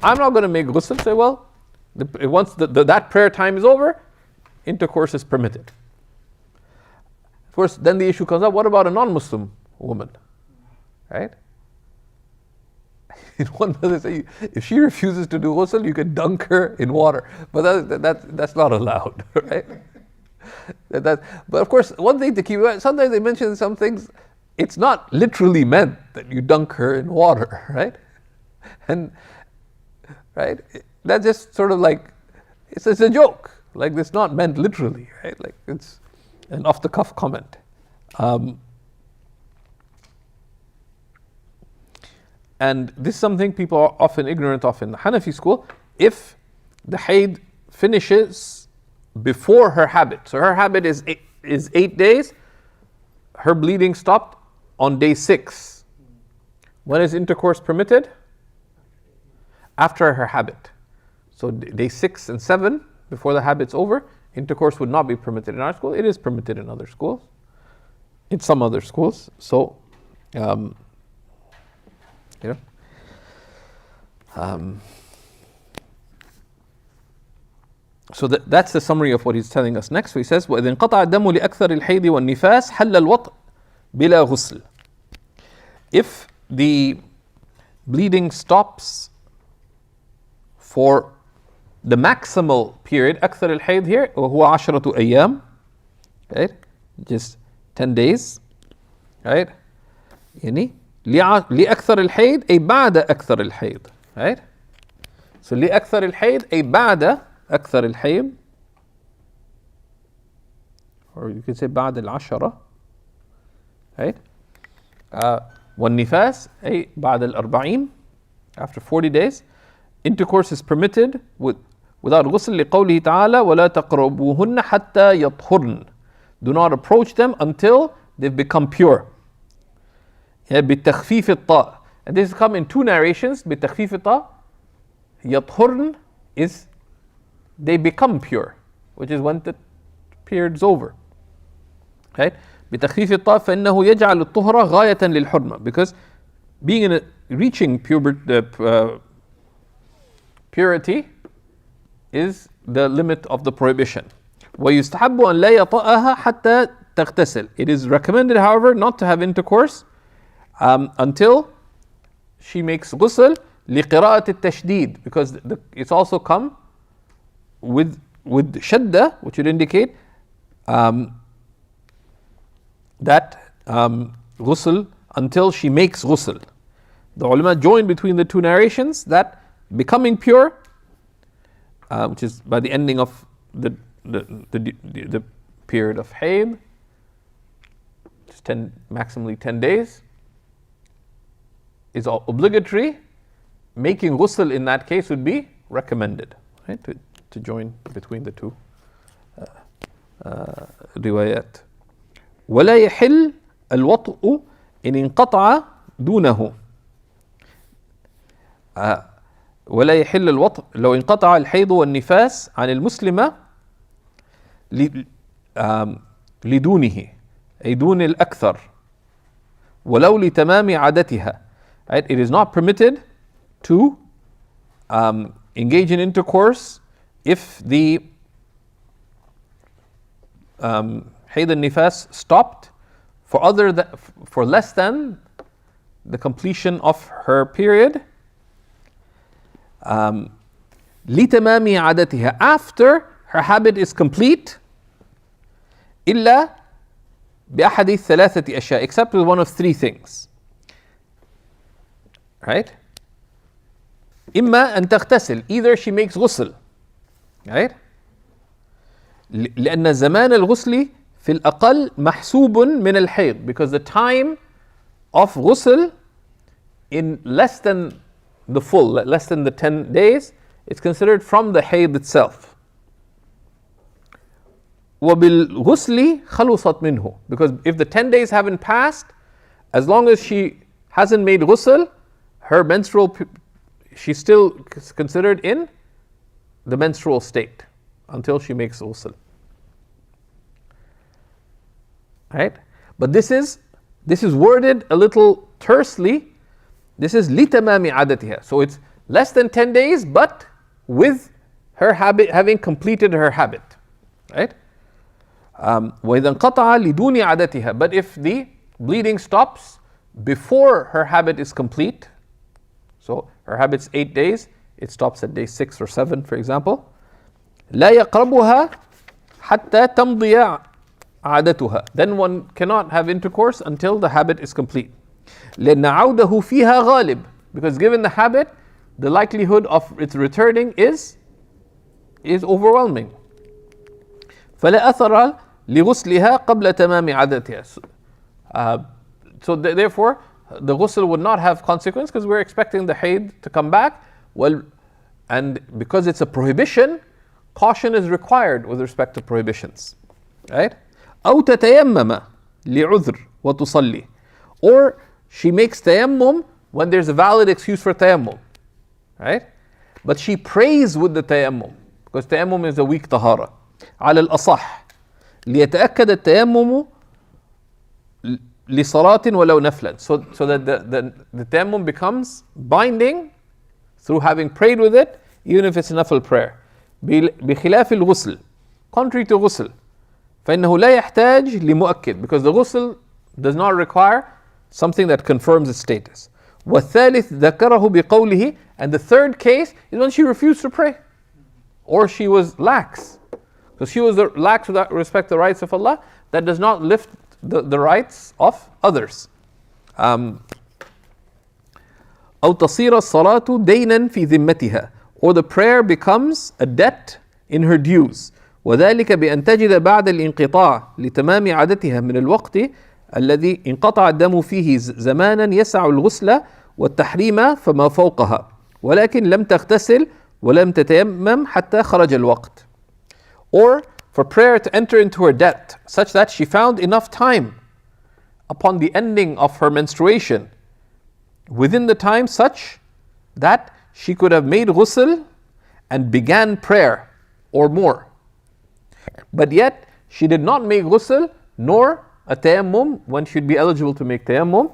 I'm not going to make ghusl. Say, well, once that prayer time is over, intercourse is permitted. Of course, then the issue comes up, what about a non-Muslim woman? Right? In one mother say, if she refuses to do ghusl, you can dunk her in water. But that's not allowed, right? But of course, one thing to keep in mind, sometimes they mention some things, it's not literally meant that you dunk her in water, right? And right, that's just sort of like, it's a joke. Like, it's not meant literally, right? Like, it's an off-the-cuff comment. And this is something people are often ignorant of in the Hanafi school. If the haid finishes before her habit, so her habit is 8 days, her bleeding stopped on day 6. When is intercourse permitted? After her habit. So day 6 and 7, before the habit's over, intercourse would not be permitted in our school. It is permitted in other schools, in some other schools. So, so that's the summary of what he's telling us next. So he says, وَإِذِ انْقَطَعَ الدَّمُ لِأَكْثَرِ الْحَيْضِ وَالنِّفَاسِ حَلَّ الْوَطْء بِلَا غُسْلٍ. If the bleeding stops for the maximal period, أكثر الحيض here, وهو 10 أيام, right? Just 10 days, right? يعني لأكثر الحيض أي بعد أكثر الحيض, right? So لأكثر الحيض أي بعد أكثر الحيض, or you could say بعد 10, right? والنفاس أي بعد 40, after 40 days. Intercourse is permitted without ghusl لقوله تعالى ولا تقربوهن حتى يطهرن. Do not approach them until they've become pure. بتخفيف الطاء. And this has come in 2 narrations. بتخفيف الطاء. يطهرن is they become pure, which is when the period's over. Right? بتخفيف الطاء فإنه يجعل الطهر غاية للحرمة, because reaching purity is the limit of the prohibition. ويستحب أن لا يطأها حتى تغتسل. It is recommended, however, not to have intercourse until she makes ghusl لقراءة التشديد, because it's also come with shadda, which would indicate that ghusl until she makes ghusl. The ulama join between the 2 narrations that becoming pure, which is by the ending of the period of hayd, just maximally 10 days, is obligatory. Making ghusl in that case would be recommended, right? To join between the 2 riwayat. ولا يحل الوطء إن انقطع دونه. ولا يحل الوطء لو انقطع الحيض والنفاس عن المسلمة لدونه أي دون الأكثر ولو لتمام عادتها. Right? It is not permitted to engage in intercourse if the hayd and nifas stopped for less than the completion of her period. لتمام عادتها, after her habit is complete, إلا بأحد 3 أشياء, except with one of 3 things. Right? إما أن تغتسل, either she makes ghusl, right? لأن زمان الغسل في الأقل محسوب من الحيض, because the time of ghusl in less than the 10 days, it's considered from the hayd itself. وبالغسل خلصت منه, because if the 10 days haven't passed, as long as she hasn't made ghusl, her she's still considered in the menstrual state until she makes ghusl. Right? But this is worded a little tersely. This is لِتَمَامِ عَادَتِهَا. So it's less than 10 days, but with her habit, having completed her habit. Right? وَإِذَا انْقَطَعَ لِدُونِ عَادَتِهَا. But if the bleeding stops before her habit is complete, so her habit's 8 days, it stops at day 6 or 7, for example, لَا يَقْرَبُهَا حَتَّى تَمْضِيَ عَادَتُهَا. Then one cannot have intercourse until the habit is complete. لأن عوده فيها غالب, because given the habit, the likelihood of its returning is overwhelming. فلا أثر لغسلها قبل تمام عادتها. So therefore, the ghusl would not have consequence because we're expecting the haid to come back. Well, and because it's a prohibition, caution is required with respect to prohibitions. Right? أو تتيمم لعذر وتصلي. Or she makes tayammum when there's a valid excuse for tayammum. Right? But she prays with the tayammum because tayammum is a weak tahara. على الأصح ليتأكد التيمم لصلاة ولو نفلا. So that the tayammum becomes binding through having prayed with it, even if it's a nafil prayer. بخلاف الغسل, contrary to ghusl, فإنه لا يحتاج لمؤكد, because the ghusl does not require something that confirms its status. والثالث ذكره بقوله, and the third case is when she refused to pray, or she was lax. So she was lax with respect to the rights of Allah. That does not lift the rights of others. أو تصير الصلاة دينا في ذمتها, or the prayer becomes a debt in her dues. وذلك بأن تجد بعد الانقطاع لتمام عادتها من الوقت الذي انقطع الدم فيه زمانا يسع الغسل والتحريم فما فوقها، ولكن لم تغتسل ولم تتيمم حتى خرج الوقت. Or for prayer to enter into her debt, such that she found enough time upon the ending of her menstruation, within the time such that she could have made ghusl and began prayer or more. But yet she did not make ghusl nor a tayammum when she'd be eligible to make tayammum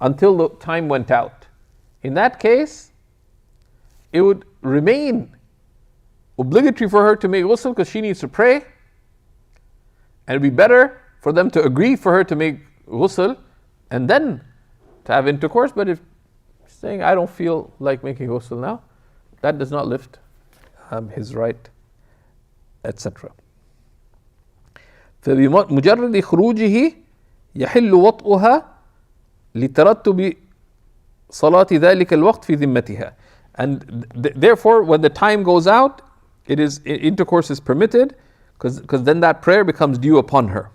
until the time went out. In that case, it would remain obligatory for her to make ghusl because she needs to pray, and it'd be better for them to agree for her to make ghusl and then to have intercourse. But if she's saying, I don't feel like making ghusl now, that does not lift his right, etc. فبمجرد خروجه يحل وطئها لترتب صلاة ذلك الوقت في ذمتها. And therefore, when the time goes out, intercourse is permitted, because then that prayer becomes due upon her.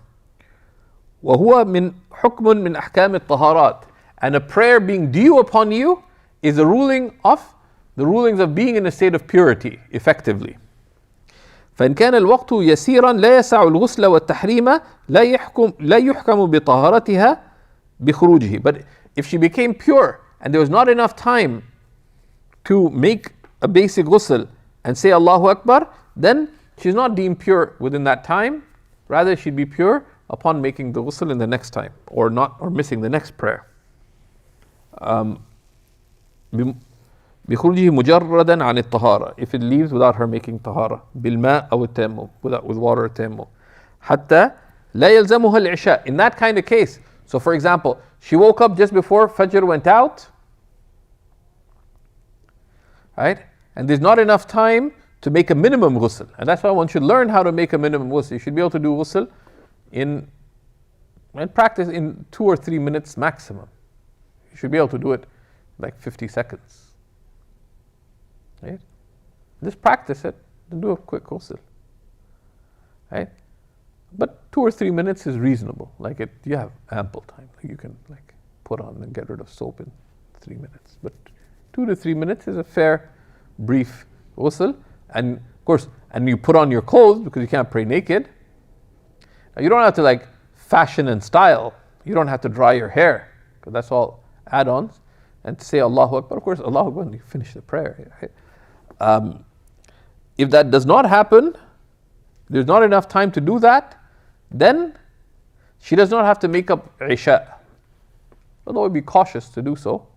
وهو من حكم من أحكام الطهارات. And a prayer being due upon you is a ruling of the rulings of being in a state of purity, effectively. فإن كان الوقت يسيرا لا يسع الغسل والتحريم لا يحكم بطهارتها بخروجه. But if she became pure and there was not enough time to make a basic ghusl and say Allahu Akbar, then she's not deemed pure within that time. Rather, she'd be pure upon making the ghusl in the next time, or missing the next prayer. بخروجه مجردا عن الطهارة, if it leaves without her making طهارة بالماء أو التيمم, with water or تيمم, حتى لا يلزمها العشاء. In that kind of case, so for example, she woke up just before Fajr went out, right? And there's not enough time to make a minimum ghusl. And that's why one should learn how to make a minimum ghusl. You should be able to do ghusl and practice in 2 or 3 minutes maximum. You should be able to do it like 50 seconds. Right? Just practice it and do a quick ghusl. Right? But 2 or 3 minutes is reasonable. You have ample time. You can put on and get rid of soap in 3 minutes. But 2 to 3 minutes is a fair, brief ghusl. And of course, you put on your clothes because you can't pray naked. Now, you don't have to fashion and style. You don't have to dry your hair, because that's all add-ons. And to say Allahu Akbar, of course, Allahu Akbar when you finish the prayer. Right? If that does not happen, there's not enough time to do that, then she does not have to make up Isha. Although be cautious to do so,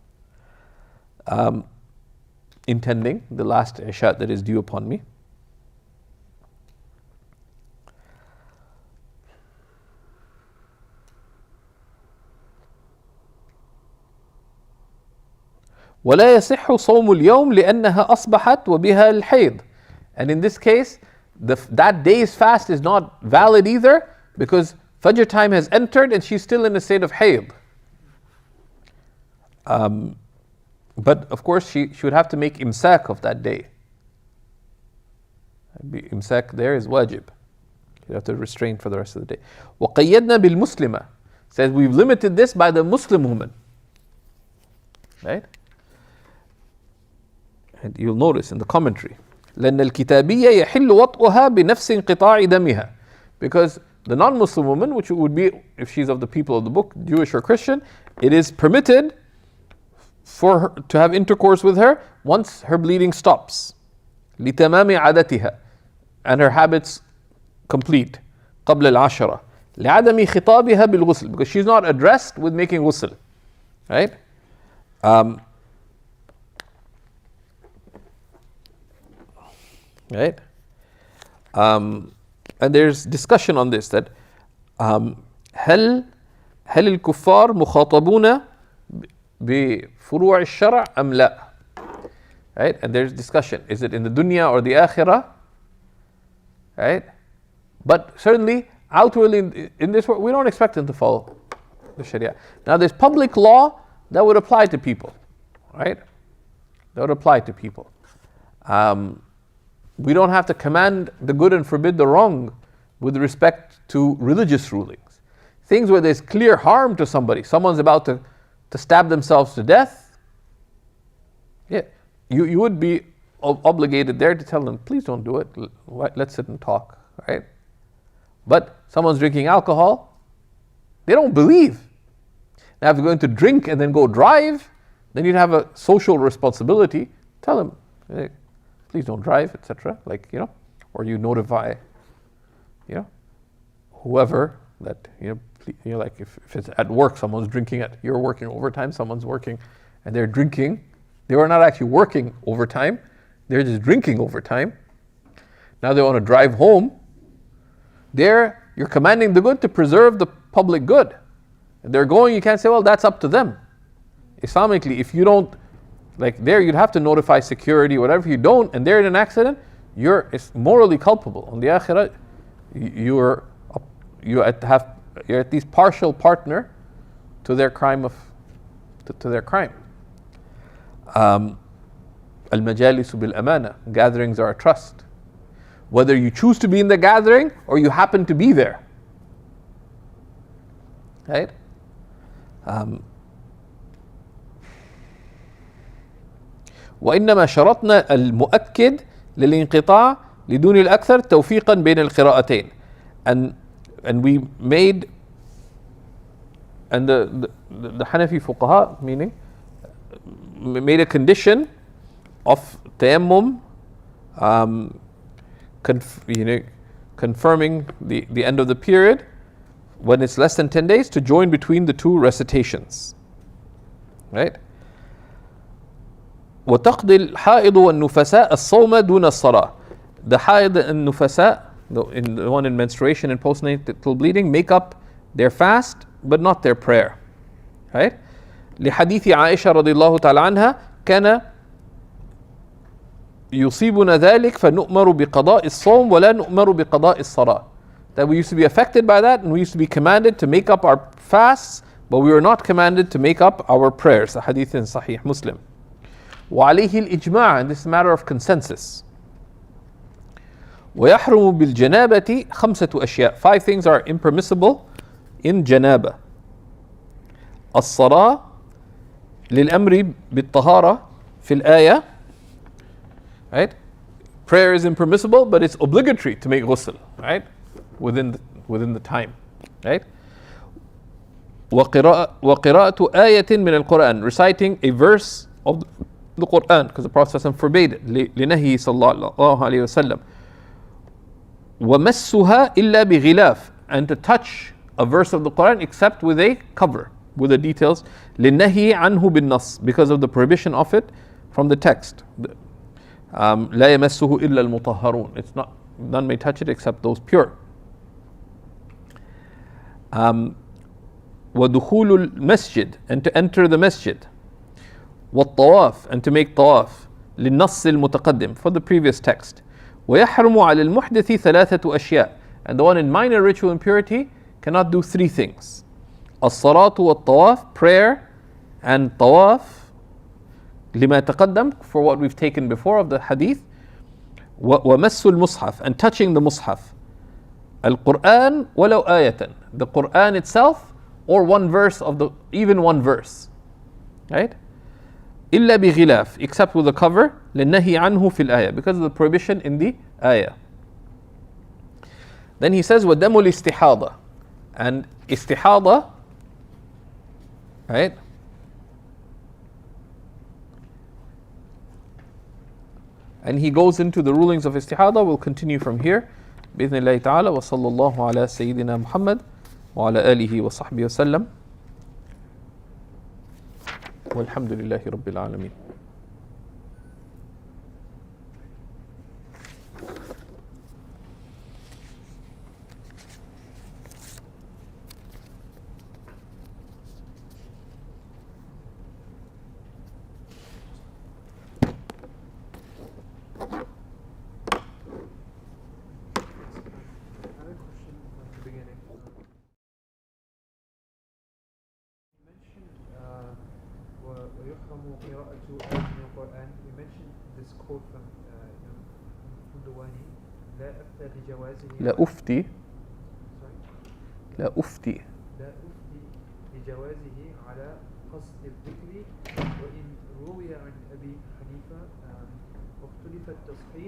intending the last Isha that is due upon me. ولا يصح صوم اليوم لأنها أصبحت وبها الحيض. And in this case, that day's fast is not valid either, because Fajr time has entered and she's still in a state of hayd. But of course, she would have to make imsak of that day. Imsak there is wajib. You have to restrain for the rest of the day. وَقَيَّدْنَا بِالْمُسْلِمَةِ says we've limited this by the Muslim woman. Right? And you'll notice in the commentary, لأن الكتابية يحل وطئها بنفس انقطاع دمها. Because the non-Muslim woman, which would be if she's of the people of the book, Jewish or Christian, it is permitted for her to have intercourse with her once her bleeding stops. لتمام عادتها, and her habits complete. قبل العشرة لعدم خطابها بالغسل, because she's not addressed with making ghusl. Right? Right? And there's discussion on this, that هل الكفار مخاطبون بفروع الشرع أم لا? Right? And there's discussion. Is it in the dunya or the akhirah? Right? But certainly, outwardly in this world, we don't expect them to follow the Sharia. Now there's public law that would apply to people. Right? That would apply to people. We don't have to command the good and forbid the wrong with respect to religious rulings. Things where there's clear harm to somebody. Someone's about to stab themselves to death. Yeah, you would be obligated there to tell them, please don't do it. Let's sit and talk. Right? But someone's drinking alcohol, they don't believe. Now if you're going to drink and then go drive, then you'd have a social responsibility. Tell them, hey, please don't drive, etc. Or you notify, whoever that, like if it's at work, someone's drinking you're working overtime, someone's working, and they're drinking. They were not actually working overtime, they're just drinking overtime. Now they want to drive home. There, you're commanding the good to preserve the public good. And they're going, you can't say, well, that's up to them. Islamically, if you don't, like there, you'd have to notify security, whatever. If you don't, and they're in an accident, it's morally culpable. On the akhirah, you're at least partial partner to their crime to their crime. Al-majalisu bil-amana, gatherings are a trust. Whether you choose to be in the gathering or you happen to be there. Right? وإنما شرطنا المؤكد للانقطاع لدون الأكثر توفيقا بين القراءتين. And we made, and the Hanafi fuqaha, meaning, made a condition of tayammum, confirming the end of the period when it's less than 10 days to join between the two recitations. Right? وتقضي الحائض والنفساء الصوم دون الصلاة. The haid and nufasa, the one in menstruation and postnatal bleeding, make up their fast but not their prayer. Right? لحديث عائشة رضي الله تعالى عنها كان يصيبنا ذلك فنؤمر بقضاء الصوم ولا نؤمر بقضاء الصلاة. That we used to be affected by that, and we used to be commanded to make up our fasts, but we were not commanded to make up our prayers. The hadith in Sahih Muslim. وعليه الإجماع, and this is a matter of consensus. ويحرم بالجنابة خمسة أشياء. 5 things are impermissible in janaba. الصلاة للأمر بالطهارة في الآية. Right? Prayer is impermissible, but it's obligatory to make ghusl, right? Within the time, right? وقراءة آية من القرآن, reciting a verse of the Quran, because the Prophet forbade it. لنهي صلى الله عليه وسلم. ومسها إلا بغلاف, and to touch a verse of the Quran except with a cover, with the details. لنهي عنه بالنص, because of the prohibition of it from the text. لا يمسه إلا المطهرون. It's not, none may touch it except those pure. ودخول المسجد, and to enter the masjid. والطواف, and to make tawaf. للنص المتقدم, for the previous text. ويحرم على المحدث ثلاثة أشياء, and the one in minor ritual impurity cannot do 3 things. الصلاة والطواف, prayer and tawaf. لما تقدم, for what we've taken before of the hadith, ومس المصحف, and touching the mushaf, القرآن ولو آية, the Quran itself or one verse of the, even one verse, right? إلا بغلاف, except with a cover, للنهي عنه في الآية, because of the prohibition in the ayah. Then he says ودم الاستحاضة, and istihada, right? And he goes into the rulings of istihada. We'll continue from here. بإذن الله تعالى, وصلى الله على سيدنا محمد وعلى آله وصحبه وسلم, والحمد لله رب العالمين. ويحرم قراءة آية من القرآن. We mentioned this quote from Fundawani. لا أفتى بجوازه. لا أفتي. لا أفتي. لا أفتي بجوازه على قصد الذكر. وإن روي عن أبي حنيفة واختلف التصحيح